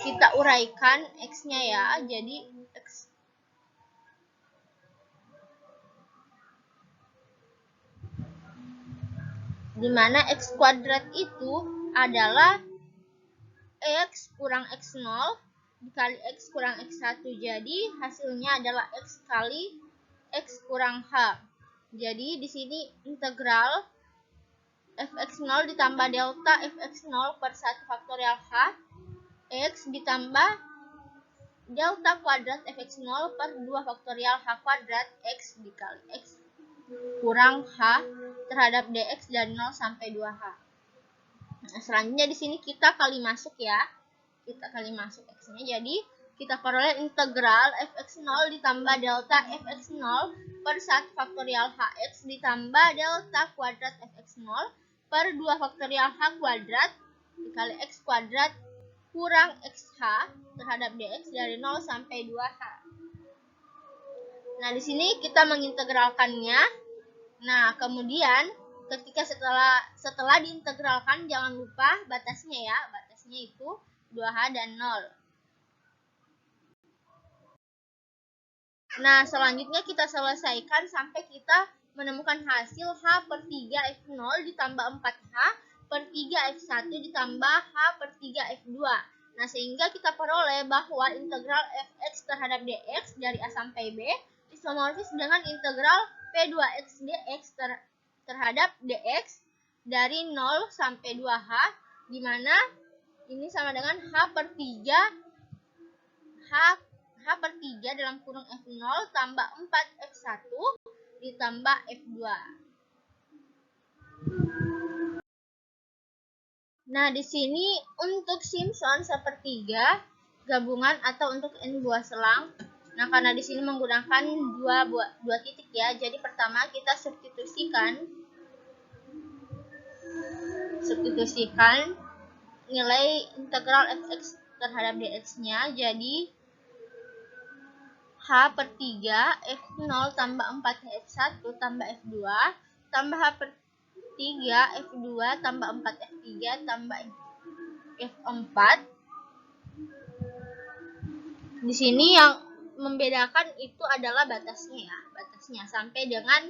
kita uraikan x-nya ya. Jadi x dimana x kuadrat itu adalah x kurang x0 dikali x kurang x1. Jadi hasilnya adalah x kali x kurang h. Jadi di sini integral fx0 ditambah delta fx0 per 1 faktorial h x ditambah delta kuadrat fx0 per 2 faktorial h kuadrat x dikali x kurang h terhadap dx dari 0 sampai 2h. Nah, selanjutnya di sini kita kali masuk ya. Kita kali masuk x-nya. Jadi kita peroleh integral fx0 ditambah delta fx0 per 1 faktorial hx ditambah delta kuadrat fx0 per 2 faktorial h kuadrat dikali x kuadrat kurang xh terhadap dx dari 0 sampai 2h. Nah, di sini kita mengintegralkannya. Nah, kemudian ketika setelah diintegralkan jangan lupa batasnya ya. Batasnya itu 2h dan 0. Nah, selanjutnya kita selesaikan sampai kita menemukan hasil h per 3 f0 ditambah 4h per 3 f1 ditambah h per 3 f2. Nah, sehingga kita peroleh bahwa integral fx terhadap dx dari a sampai b isomorfis dengan integral p2x dx terhadap dx dari 0 sampai 2h, di mana ini sama dengan h per 3 dalam kurung f0 tambah 4f1 ditambah f2. Nah, di sini untuk Simpson sepertiga gabungan atau untuk n buah selang. Nah, karena di sini menggunakan dua titik ya. Jadi pertama kita substitusikan nilai integral fx terhadap dx-nya. Jadi h per 3 f0 tambah 4f1 tambah f2 tambah h per 3 f2 tambah 4 f3 tambah f4. Di sini yang membedakan itu adalah batasnya ya, batasnya sampai dengan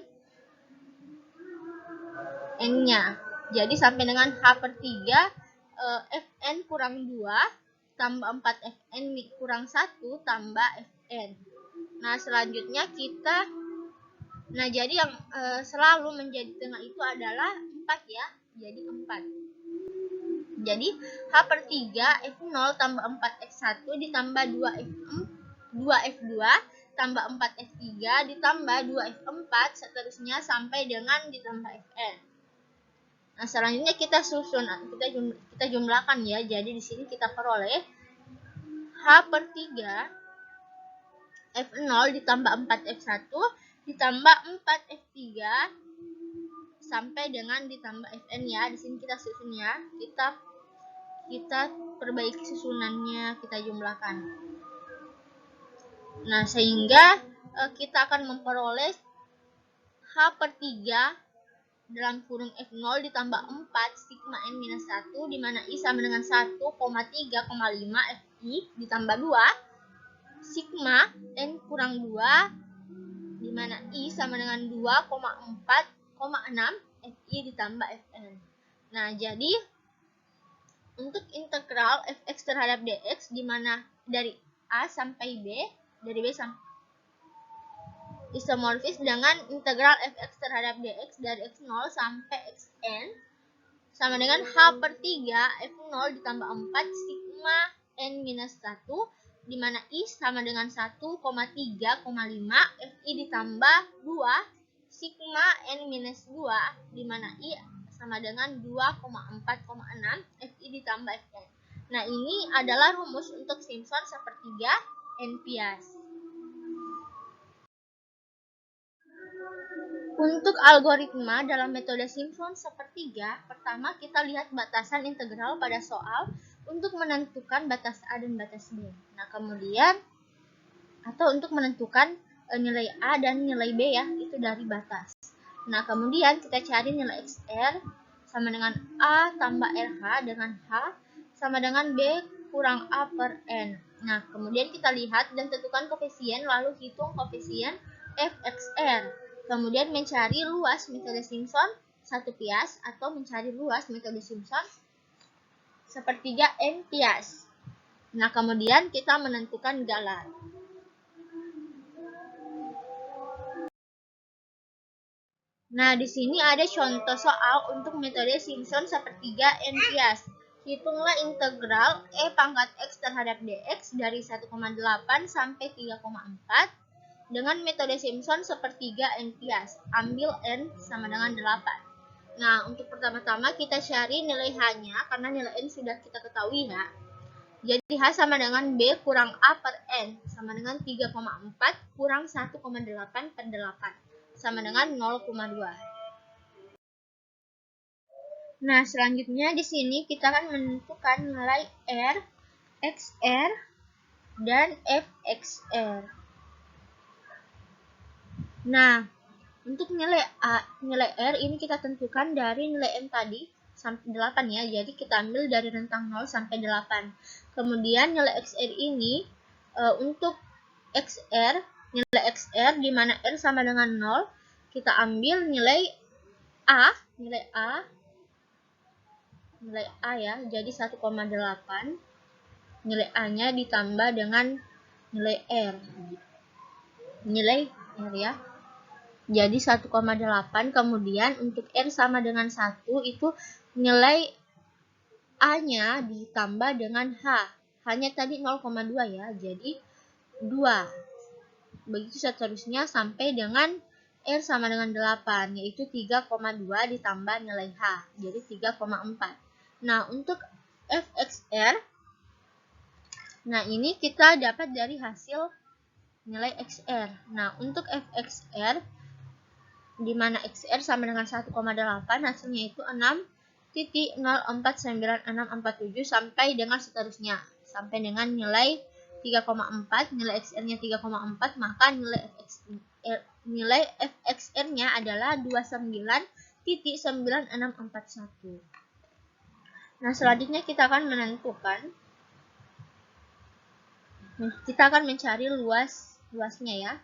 n-nya. Jadi sampai dengan h per 3 fn kurang 2 tambah 4 fn kurang 1 tambah fn. Nah, selanjutnya jadi yang selalu menjadi tengah itu adalah 4 ya. Jadi 4. Jadi h per 3 f0 tambah 4 f1 ditambah 2 f2 tambah 4F3 ditambah 2F4 seterusnya sampai dengan ditambah Fn. Nah, selanjutnya kita susun, kita jumlahkan ya. Jadi di sini kita peroleh H/3 F0 ditambah 4F1 ditambah 4F3 sampai dengan ditambah Fn ya. Di sini kita susun ya. Kita perbaiki susunannya, kita jumlahkan. Nah, sehingga kita akan memperoleh H/3 dalam kurung F0 ditambah 4 sigma N minus 1 di mana I sama dengan 1,3,5 Fi ditambah 2 sigma N kurang 2 di mana I sama dengan 2,4,6 Fi ditambah Fn. Nah, jadi untuk integral Fx terhadap dx di mana dari A sampai B, dari B sampai isomorfis dengan integral Fx terhadap dx dari x0 sampai xn sama dengan H/3 F0 ditambah 4 sigma N minus 1 di mana I sama dengan 1,3,5 Fi ditambah 2 sigma N minus 2 di mana I sama dengan 2,4,6 Fi ditambah Fn. Nah, ini adalah rumus untuk Simpson sepertiga NPS. Untuk algoritma dalam metode Simpson sepertiga, pertama kita lihat batasan integral pada soal untuk menentukan batas A dan batas B. Nah, kemudian atau untuk menentukan nilai A dan nilai B ya, itu dari batas. Nah, kemudian kita cari nilai XR sama dengan A tambah RH dengan H sama dengan B kurang A per N. Nah, kemudian kita lihat dan tentukan koefisien lalu hitung koefisien Fxr. Kemudian mencari luas metode Simpson satu pias atau mencari luas metode Simpson sepertiga N pias. Nah, kemudian kita menentukan galar. Nah, di sini ada contoh soal untuk metode Simpson sepertiga N pias. Hitunglah integral E pangkat X terhadap dx dari 1,8 sampai 3,4 dengan metode Simpson sepertiga N pias. Ambil N sama dengan 8. Nah, untuk pertama-tama kita cari nilai H-nya karena nilai N sudah kita ketahui ya. Jadi H sama dengan B kurang A per N sama dengan 3,4 kurang 1,8 per 8 sama dengan 0,2. Nah, selanjutnya di sini kita akan menentukan nilai R, XR, dan Fxr. Nah, untuk nilai R ini kita tentukan dari nilai M tadi sampai 8 ya. Jadi kita ambil dari rentang 0 sampai 8. Kemudian nilai XR ini untuk nilai XR di mana R sama dengan 0, kita ambil nilai A ya, jadi 1,8. Nilai A-nya ditambah dengan nilai R. Nilai R ya. Jadi 1,8, kemudian untuk R sama dengan 1 itu nilai A-nya ditambah dengan H. H-nya tadi 0,2 ya, jadi 2. Begitu seterusnya sampai dengan R sama dengan 8, yaitu 3,2 ditambah nilai H, jadi 3,4. Nah, untuk Fxr, nah ini kita dapat dari hasil nilai XR. Nah, untuk Fxr, di mana XR sama dengan 1,8, hasilnya itu 6,049647 sampai dengan seterusnya. Sampai dengan nilai 3,4, nilai XR-nya 3,4, maka nilai Fxr-nya adalah 29,9641. Nah, selanjutnya kita akan mencari luasnya ya.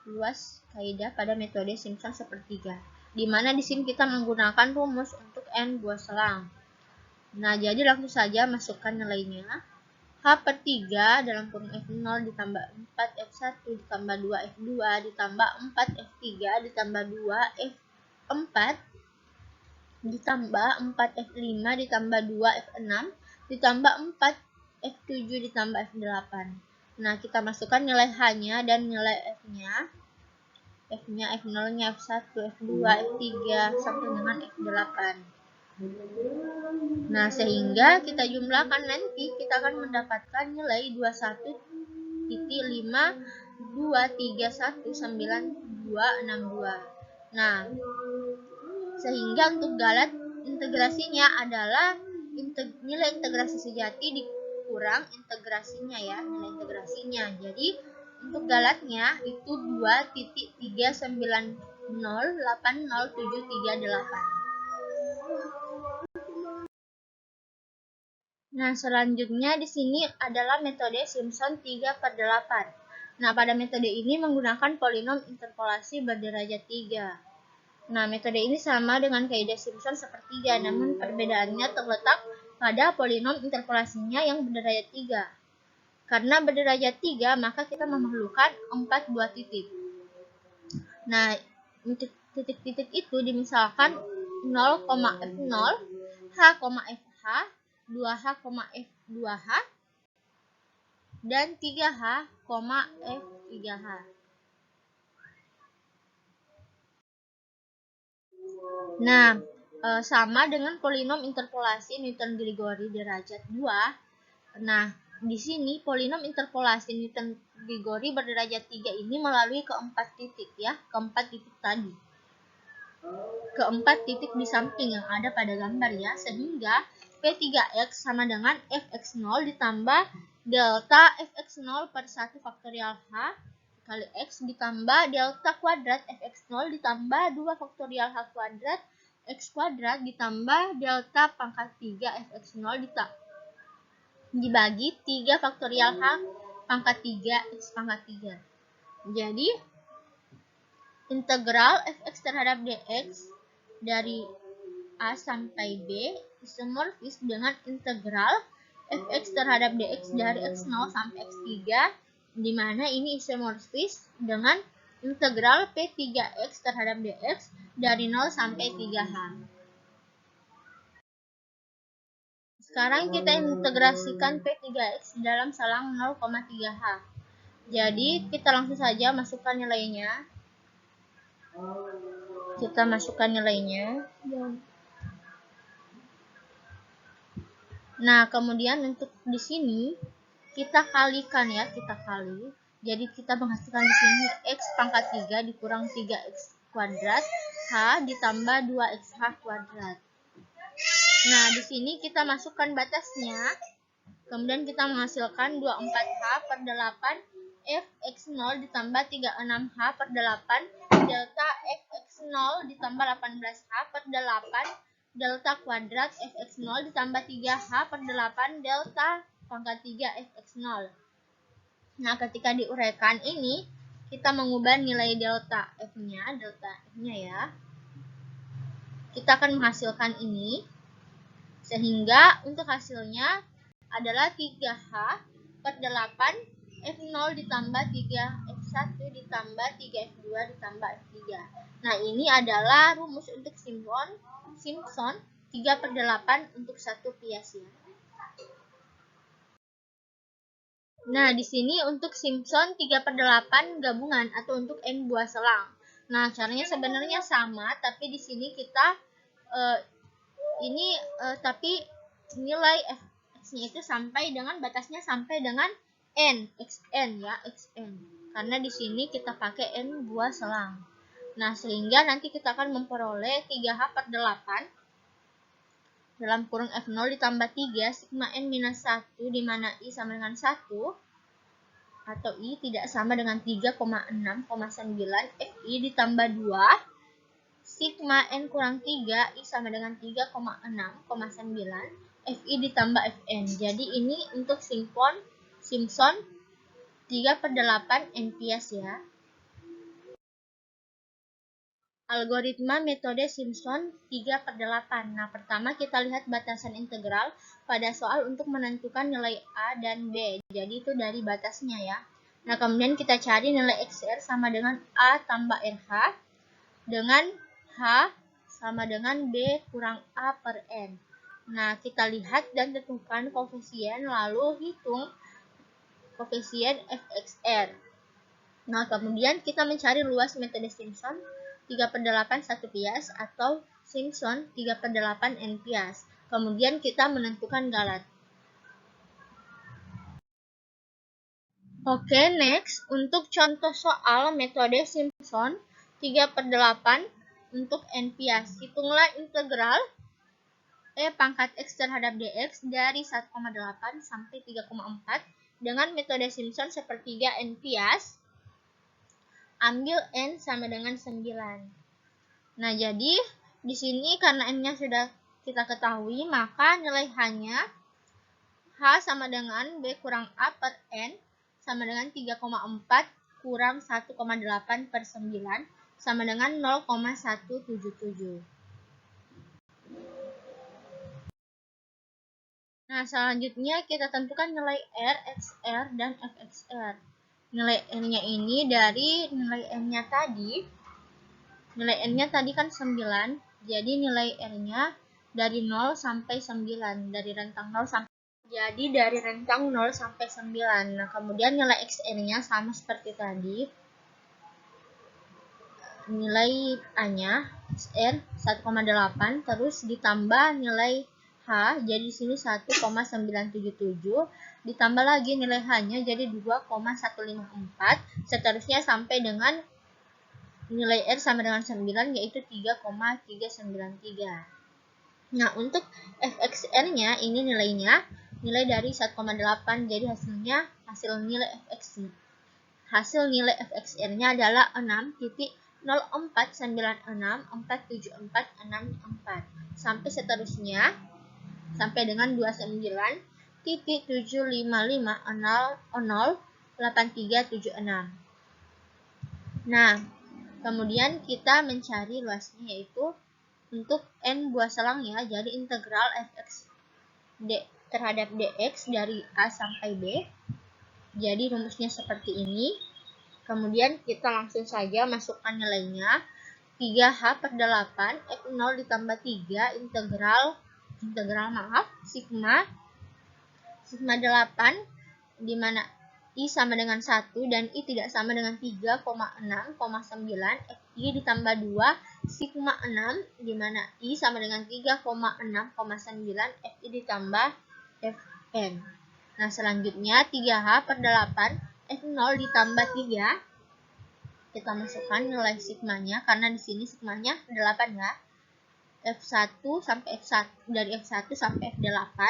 Luas kaidah pada metode Simpson sepertiga. Di mana di sini kita menggunakan rumus untuk N buah selang. Nah, jadi langsung saja masukkan nilainya. H/3 dalam kurung F0 ditambah 4F1 ditambah 2F2 ditambah 4F3 ditambah 2F4 ditambah 4F5 ditambah 2F6 ditambah 4F7 ditambah F8. Nah, kita masukkan nilai H-nya dan nilai F-nya. F-nya, F0-nya, F1, F2, F3, sampai dengan F8. Nah, sehingga kita jumlahkan nanti, kita akan mendapatkan nilai 21.5231962. Nah, sehingga untuk galat integrasinya adalah nilai integrasi sejati dikurang integrasinya ya, nilai integrasinya. Jadi untuk galatnya itu 2.390807338. Nah, selanjutnya di sini adalah metode Simpson 3/8. Nah, pada metode ini menggunakan polinom interpolasi berderajat 3. Nah, metode ini sama dengan kaidah Simpson sepertiga, namun perbedaannya terletak pada polinom interpolasinya yang berderajat 3. Karena berderajat 3, maka kita memerlukan 4 buah titik. Nah, titik-titik itu dimisalkan 0,F0, H,Fh, 2H, F2H, dan 3H, F3H. Nah, sama dengan polinom interpolasi Newton-Gregory derajat 2. Nah, di sini polinom interpolasi Newton-Gregory berderajat 3 ini melalui keempat titik ya, keempat titik tadi. Keempat titik di samping yang ada pada gambar ya, sehingga P3X sama dengan Fx0 ditambah delta Fx0 per 1 faktorial H kali X ditambah delta kuadrat Fx0 ditambah 2 faktorial H kuadrat X kuadrat ditambah delta pangkat 3 Fx0 dibagi 3 faktorial H pangkat 3 X pangkat 3. Jadi integral Fx terhadap dx dari A sampai B isomorfis dengan integral Fx terhadap dx dari x0 sampai x3, di mana ini isomorfis dengan integral P3x terhadap dx dari 0 sampai 3h. Sekarang kita integrasikan P3x dalam salang 0,3h. Jadi kita langsung saja masukkan nilainya. Nah, kemudian untuk di sini kita kalikan ya, kita kali. Jadi kita menghasilkan di sini x pangkat 3 dikurang 3x kuadrat h ditambah 2xh kuadrat. Nah, di sini kita masukkan batasnya. Kemudian kita menghasilkan 24h per 8 fx0 ditambah 36h per 8 delta fx0 ditambah 18h per 8 delta kuadrat fx0 ditambah 3h per 8 delta pangkat 3 fx0. Nah, ketika diuraikan ini, kita mengubah nilai delta f-nya ya. Kita akan menghasilkan ini, sehingga untuk hasilnya adalah 3h per 8 f0 ditambah 3f1 ditambah 3f2 ditambah f3. Nah, ini adalah rumus untuk Simpson 3/8 untuk satu pias ya. Nah, di sini untuk Simpson 3/8 gabungan atau untuk n buah selang. Nah, caranya sebenarnya sama, tapi di sini kita tapi nilai f-nya itu sampai dengan batasnya sampai dengan n, xn ya, xn. Karena di sini kita pakai n buah selang. Nah, sehingga nanti kita akan memperoleh 3h per 8 dalam kurung f0 ditambah 3 sigma n minus 1 di mana i sama dengan 1 atau i tidak sama dengan 3,6,9 fi ditambah 2 sigma n kurang 3 i sama dengan 3,6,9 fi ditambah fn. Jadi ini untuk Simpson 3/8 n pias ya. Algoritma metode Simpson 3/8. Nah, pertama kita lihat batasan integral pada soal untuk menentukan nilai A dan B. Jadi itu dari batasnya ya. Nah, kemudian kita cari nilai XR sama dengan A tambah RH dengan H sama dengan B kurang A per N. Nah, kita lihat dan tentukan koefisien lalu hitung koefisien fxr. Nah, kemudian kita mencari luas metode Simpson 3/8 1 pias atau Simpson 3/8 n pias. Kemudian kita menentukan galat. Oke, next. Untuk contoh soal metode Simpson 3/8 untuk n pias. Hitunglah integral E pangkat X terhadap dx dari 1,8 sampai 3,4 dengan metode Simpson sepertiga n pias. Ambil n sama dengan 9. Nah, jadi di sini karena n-nya sudah kita ketahui, maka nilai H-nya H sama dengan B kurang A per N sama dengan 3,4 kurang 1,8 per 9 sama dengan 0,177. Nah, selanjutnya kita tentukan nilai R, XR, dan FXR. Nilai N-nya ini dari nilai N-nya tadi. Nilai N-nya tadi kan 9, jadi nilai R-nya dari 0 sampai 9, dari rentang 0 sampai 9. Nah, kemudian nilai XR-nya sama seperti tadi. Nilai A-nya R 1,8 terus ditambah nilai H, jadi di sini 1,977, ditambah lagi nilai H-nya jadi 2,154, seterusnya sampai dengan nilai R sama dengan 9 yaitu 3,393. Nah, untuk fxr-nya ini nilainya nilai dari 1,8, jadi hasil nilai fxr-nya adalah 6.0496474464 sampai seterusnya sampai dengan 29.755008376. Nah, kemudian kita mencari luasnya yaitu untuk n buah selang ya, jadi integral fx terhadap dx dari A sampai B. Jadi rumusnya seperti ini. Kemudian kita langsung saja masukkan nilainya. 3h/8 f0 ditambah 3 integral sigma 8 di mana I sama dengan 1 dan I tidak sama dengan 3,6,9 Fi ditambah 2 sigma 6 di mana I sama dengan 3,6,9 Fi ditambah Fn. Nah, selanjutnya 3h/8 F0 ditambah 3. Kita masukkan nilai sigmanya karena di sini sigmanya 8 ya. F1 sampai F1 dari F1 sampai F8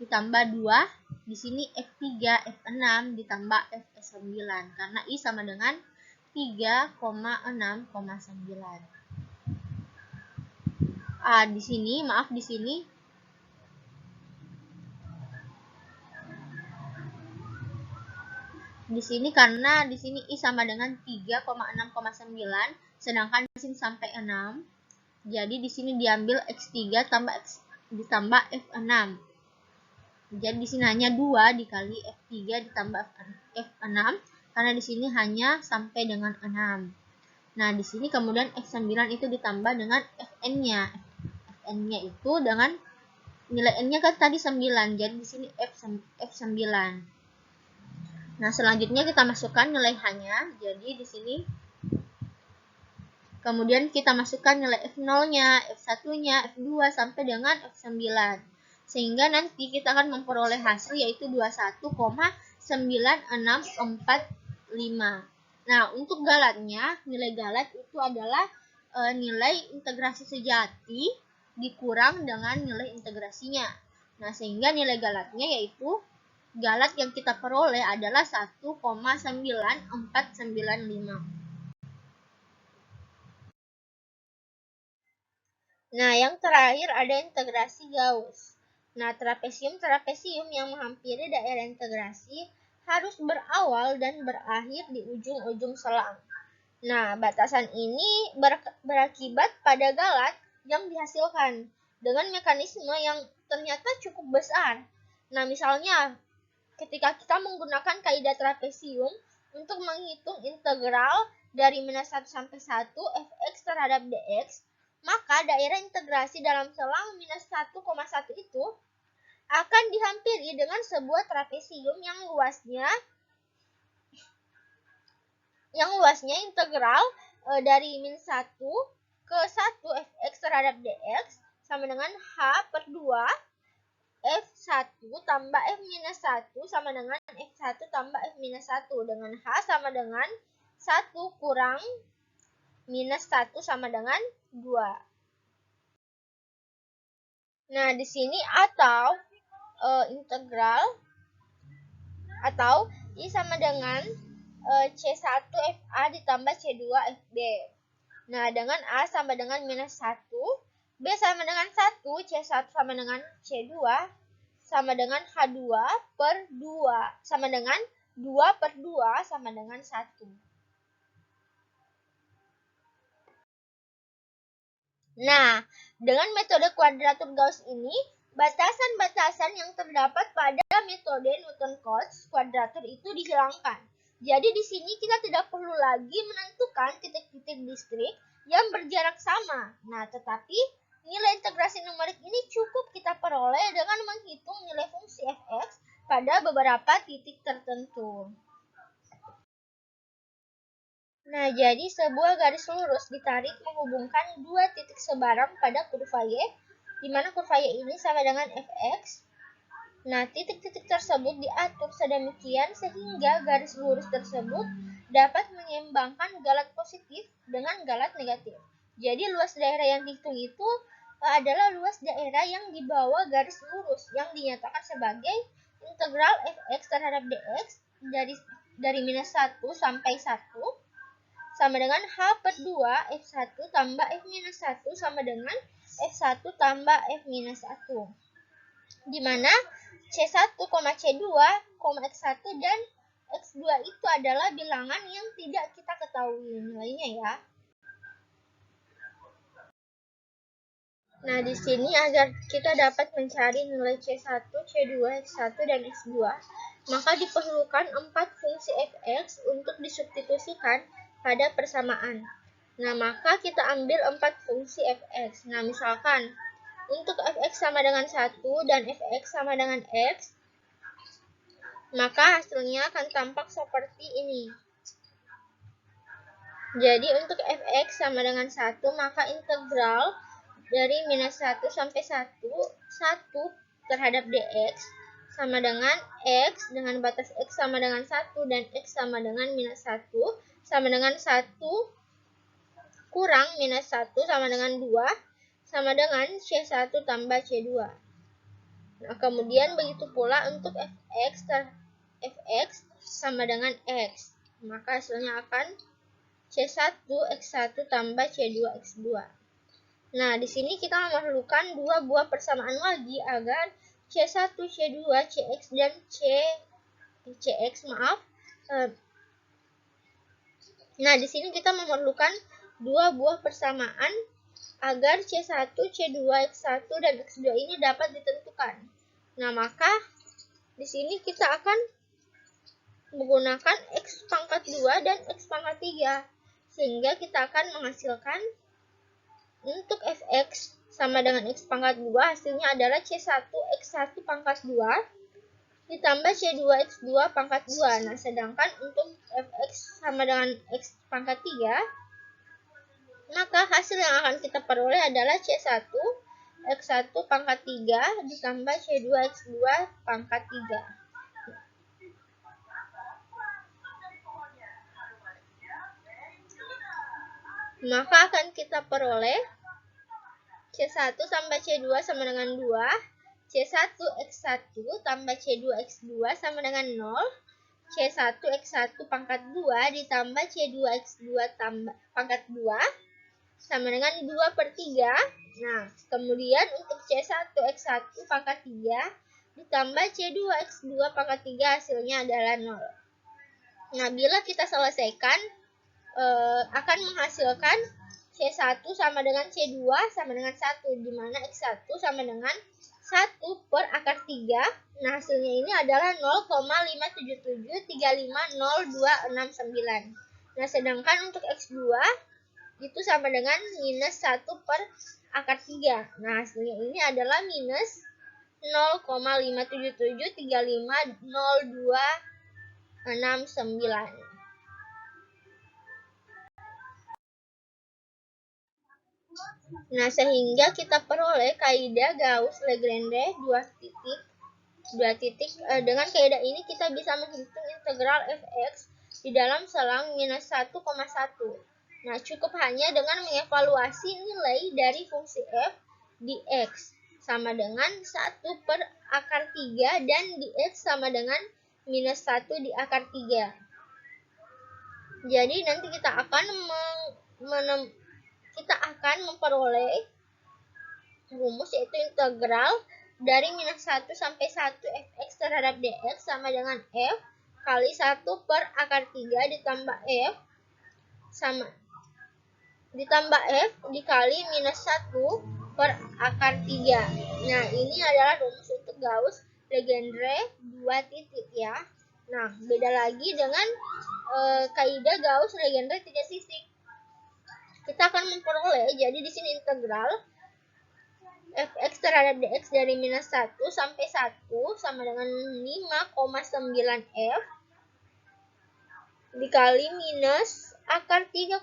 ditambah 2. Di sini F3, F6 ditambah F9 karena I sama dengan 3,6,9. Di sini karena di sini I sama dengan 3,6,9 sedangkan di sini sampai 6. Jadi di sini diambil X3 ditambah F6. Jadi di sini hanya 2 dikali F3 ditambah F6 karena di sini hanya sampai dengan 6. Nah, di sini kemudian F9 itu ditambah dengan Fn-nya. Fn-nya itu dengan nilai N-nya kan tadi 9. Jadi di sini F9. Nah, selanjutnya kita masukkan nilai H-nya. Jadi di sini kemudian kita masukkan nilai F0-nya, F1-nya, F2 sampai dengan F9. Sehingga nanti kita akan memperoleh hasil yaitu 21,9645. Nah, untuk galatnya, nilai galat itu adalah nilai integrasi sejati dikurang dengan nilai integrasinya. Nah, sehingga nilai galatnya yaitu galat yang kita peroleh adalah 1,9495. Nah, yang terakhir ada integrasi Gauss. Nah, trapesium yang menghampiri daerah integrasi harus berawal dan berakhir di ujung-ujung selang. Nah, batasan ini berakibat pada galat yang dihasilkan dengan mekanisme yang ternyata cukup besar. Nah, misalnya ketika kita menggunakan kaidah trapesium untuk menghitung integral dari minus 1 sampai 1 fx terhadap dx, maka daerah integrasi dalam selang minus 1,1 itu akan dihampiri dengan sebuah trapesium yang luasnya yang luasnya integral dari min 1 ke 1 fx terhadap dx sama dengan h per 2 f1 tambah f minus 1 sama dengan f1 tambah f minus 1 dengan h sama dengan 1 kurang minus 1 sama dengan 2. Nah, di sini atau integral atau I sama dengan C1 FA ditambah C2 FB. Nah, dengan A sama dengan minus 1, B sama dengan 1, C1 sama dengan C2, sama dengan H2 per 2, sama dengan 2 per 2 sama dengan 1. Nah, dengan metode kuadratur Gauss ini, batasan-batasan yang terdapat pada metode Newton-Cotes kuadratur itu dihilangkan. Jadi di sini kita tidak perlu lagi menentukan titik-titik distrik yang berjarak sama. Nah, tetapi nilai integrasi numerik ini cukup kita peroleh dengan menghitung nilai fungsi fx pada beberapa titik tertentu. Nah, jadi sebuah garis lurus ditarik menghubungkan dua titik sebarang pada kurva Y, di mana kurva Y ini sama dengan fx. Nah, titik-titik tersebut diatur sedemikian sehingga garis lurus tersebut dapat menyeimbangkan galat positif dengan galat negatif. Jadi, luas daerah yang dihitung itu adalah luas daerah yang di bawah garis lurus yang dinyatakan sebagai integral fx terhadap dx dari minus 1 sampai 1 sama dengan H per 2 F1 tambah F minus 1 sama dengan F1 tambah F minus 1. Di mana C1, C2, X1 dan X2 itu adalah bilangan yang tidak kita ketahui nilainya ya. Nah, di sini agar kita dapat mencari nilai C1, C2, X1, dan X2, maka diperlukan 4 fungsi fx untuk disubstitusikan pada persamaan. Nah, maka kita ambil 4 fungsi fx. Nah, misalkan untuk fx sama dengan 1 dan fx sama dengan x, maka hasilnya akan tampak seperti ini. Jadi untuk fx sama dengan 1, maka integral dari minus 1 sampai 1 terhadap dx sama dengan x dengan batas x sama dengan 1 dan x sama dengan minus 1 sama dengan 1 kurang minus 1 sama dengan 2 sama dengan C1 tambah C2. Nah, kemudian begitu pula untuk fx sama dengan x. Maka hasilnya akan C1 X1 tambah C2 X2. Nah, di sini kita memerlukan dua buah persamaan lagi agar C1, C2, Cx, dan Cx, maaf. Nah, di sini kita memerlukan dua buah persamaan agar C1, C2, X1, dan X2 ini dapat ditentukan. Nah, maka di sini kita akan menggunakan X pangkat 2 dan X pangkat 3. Sehingga kita akan menghasilkan untuk fx sama dengan x pangkat 2 hasilnya adalah C1 X1 pangkat 2 ditambah C2 X2 pangkat 2. Nah, sedangkan untuk fx sama dengan x pangkat 3, maka hasil yang akan kita peroleh adalah C1 X1 pangkat 3 ditambah C2 X2 pangkat 3. Maka akan kita peroleh C1 tambah C2 sama dengan 2, C1 X1 tambah C2 X2 sama dengan 0, C1 X1 pangkat 2 ditambah C2 X2 tambah pangkat 2 sama dengan 2 per 3. Nah, kemudian untuk C1 X1 pangkat 3 ditambah C2 X2 pangkat 3 hasilnya adalah 0. Nah, bila kita selesaikan, akan menghasilkan C1 sama dengan C2 sama dengan 1, di mana X1 sama dengan 1 per akar 3. Nah, hasilnya ini adalah 0,577350269. Nah, sedangkan untuk X2 itu sama dengan minus 1 per akar 3. Nah, hasilnya ini adalah minus 0,577350269. Nah, sehingga kita peroleh kaidah Gauss-Legendre dua titik. Dengan kaidah ini kita bisa menghitung integral fx di dalam selang minus 1,1. Nah, cukup hanya dengan mengevaluasi nilai dari fungsi f di x sama dengan 1 per akar 3 dan di x sama dengan minus 1 di akar 3. Jadi nanti kita akan memperoleh rumus yaitu integral dari minus 1 sampai 1 fx terhadap dx sama dengan f kali 1 per akar 3 ditambah f dikali minus 1 per akar 3. Nah, ini adalah rumus untuk Gauss-Legendre dua titik ya. Nah, beda lagi dengan kaidah Gauss-Legendre tiga titik. Kita akan memperoleh, jadi di sini integral fx terhadap dx dari minus 1 sampai 1 sama dengan 5,9 f dikali minus akar 3,5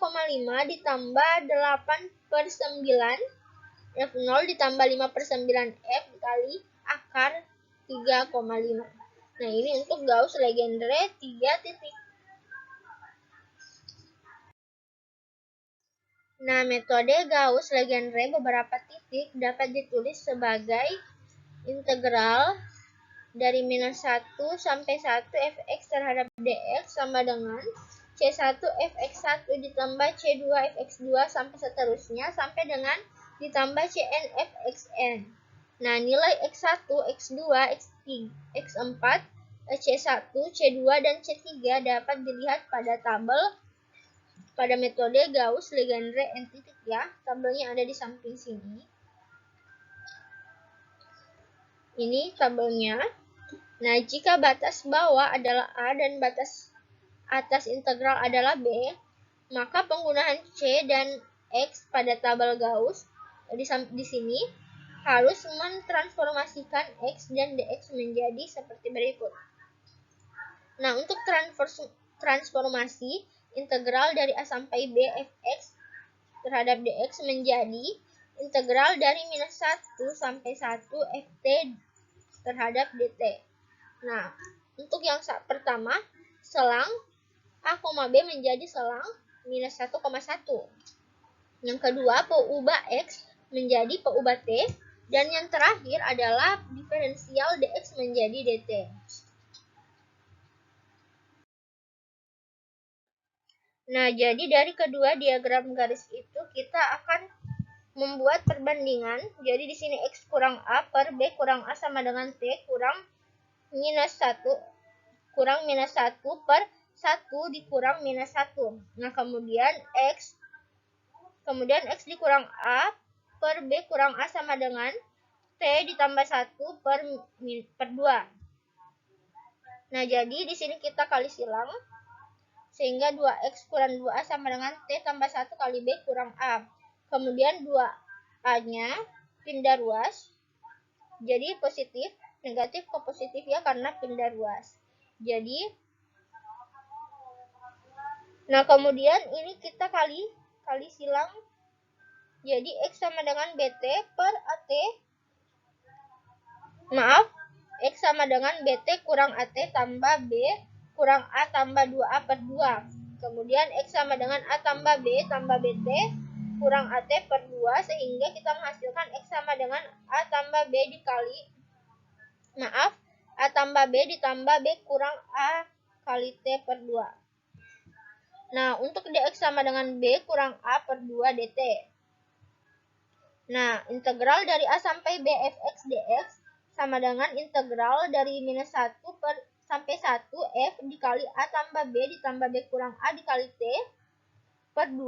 ditambah 8 per 9 f0 ditambah 5 per 9 f dikali akar 3,5. Nah, ini untuk Gauss-Legendre 3 titik. Nah, metode Gauss-Legendre beberapa titik dapat ditulis sebagai integral dari minus 1 sampai 1 fx terhadap dx sama dengan C1 fx1 ditambah C2 fx2 sampai seterusnya sampai dengan ditambah Cn fxn. Nah, nilai x1, x2, x3, x4, C1, C2, dan C3 dapat dilihat pada tabel pada metode Gauss-Legendre n titik ya. Tabelnya ada di samping sini. Ini tabelnya. Nah, jika batas bawah adalah A dan batas atas integral adalah B, maka penggunaan C dan X pada tabel Gauss di sini harus mentransformasikan X dan DX menjadi seperti berikut. Nah, untuk transformasi integral dari A sampai B fx terhadap dx menjadi integral dari minus 1 sampai 1 ft terhadap dt. Nah, untuk yang pertama, selang A, B menjadi selang minus 1,1. Yang kedua, peubah X menjadi peubah T. Dan yang terakhir adalah diferensial dx menjadi dt. Nah, jadi dari kedua diagram garis itu kita akan membuat perbandingan. Jadi di sini X kurang A per B kurang A sama dengan T kurang minus 1 per 1 dikurang minus 1. Nah, kemudian X dikurang A per B kurang A sama dengan T ditambah 1 per 2. Nah, jadi di sini kita kali silang. Sehingga 2x kurang 2a sama dengan T tambah 1 kali B kurang A. Kemudian 2a-nya pindah ruas. Jadi positif, negatif ke positif ya karena pindah ruas. Jadi, nah kemudian ini kita kali silang. Jadi X sama dengan BT per AT. Maaf, X sama dengan BT kurang AT tambah B kurang A tambah 2A per 2. Kemudian X sama dengan A tambah B tambah BT kurang AT per 2. Sehingga kita menghasilkan X sama dengan A tambah B dikali A tambah B ditambah B kurang A kali T per 2. Nah, untuk dx sama dengan B kurang A per 2 dt. Nah, integral dari A sampai B fx dx sama dengan integral dari minus 1 sampai 1 f dikali A tambah B ditambah B kurang A dikali T per 2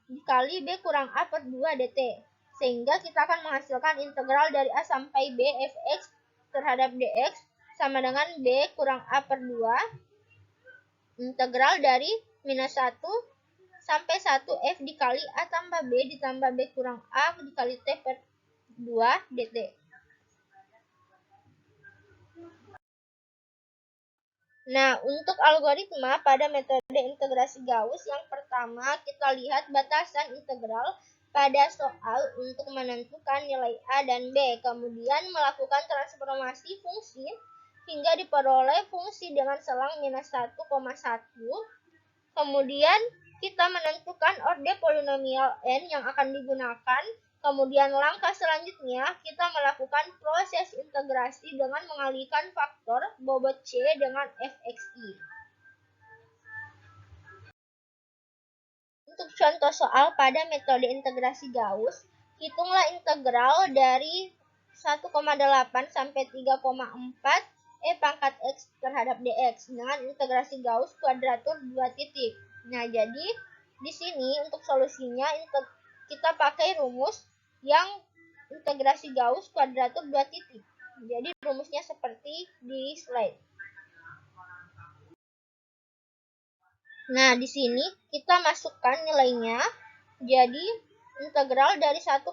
dikali B kurang A per 2 dt. Sehingga kita akan menghasilkan integral dari A sampai B fx terhadap dx sama dengan B kurang A per 2 integral dari minus 1 sampai 1 f dikali A tambah B ditambah B kurang A dikali T per 2 dt. Nah, untuk algoritma pada metode integrasi Gauss, yang pertama kita lihat batasan integral pada soal untuk menentukan nilai A dan B, kemudian melakukan transformasi fungsi hingga diperoleh fungsi dengan selang minus 1,1. Kemudian kita menentukan orde polinomial n yang akan digunakan. Kemudian langkah selanjutnya kita melakukan proses integrasi dengan mengalihkan faktor bobot C dengan fxi. Untuk contoh soal pada metode integrasi Gauss, hitunglah integral dari 1,8 sampai 3,4 E pangkat X terhadap dx dengan integrasi Gauss kuadratur 2 titik. Nah, jadi di sini untuk solusinya kita pakai rumus yang integrasi Gauss kuadratur 2 titik. Jadi rumusnya seperti di slide. Nah, di sini kita masukkan nilainya. Jadi, integral dari 1,8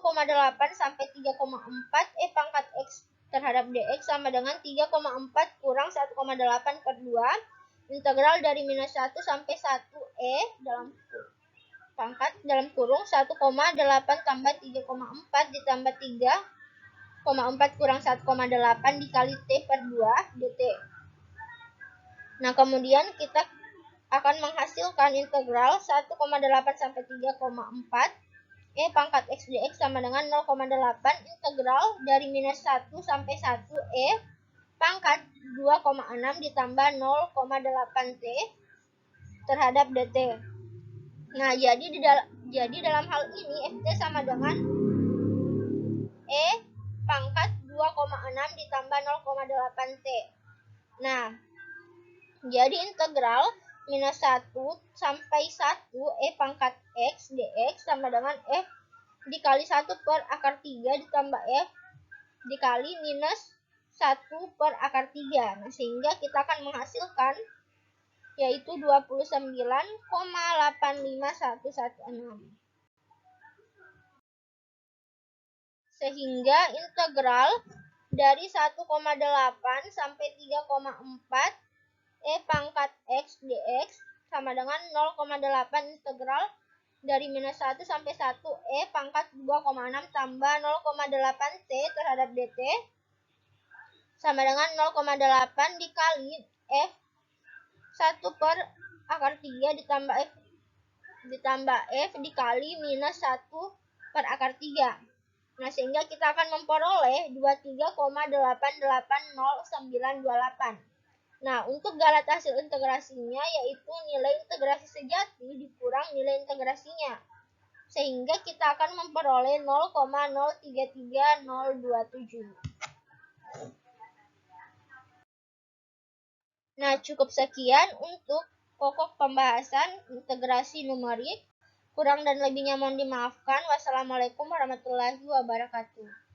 sampai 3,4 E pangkat X terhadap dx sama dengan 3,4 kurang 1,8 per 2. Integral dari minus 1 sampai 1 E dalam pangkat dalam kurung 1,8 tambah 3,4 ditambah 3,4 kurang 1,8 dikali T per 2 dt. Nah, kemudian kita akan menghasilkan integral 1,8 sampai 3,4 E pangkat X dx sama dengan 0,8 integral dari minus 1 sampai 1 E pangkat 2,6 ditambah 0,8 T terhadap dt. Nah, jadi dalam hal ini Ft sama dengan E pangkat 2,6 ditambah 0,8 T. Nah, jadi integral minus 1 sampai 1 E pangkat X dx sama dengan F dikali 1 per akar 3 ditambah F dikali minus 1 per akar 3. Nah, sehingga kita akan menghasilkan yaitu 29,85116. Sehingga integral dari 1,8 sampai 3,4 E pangkat X dx sama dengan 0,8 integral dari minus 1 sampai 1 E pangkat 2,6 tambah 0,8 T terhadap dt sama dengan 0,8 dikali F 1 per akar 3 ditambah F dikali minus 1 per akar 3. Nah, sehingga kita akan memperoleh 23,880928. Nah, untuk galat hasil integrasinya yaitu nilai integrasi sejati dikurang nilai integrasinya. Sehingga kita akan memperoleh 0,033027. Nah, cukup sekian untuk pokok pembahasan integrasi numerik. Kurang dan lebihnya mohon dimaafkan. Wassalamualaikum warahmatullahi wabarakatuh.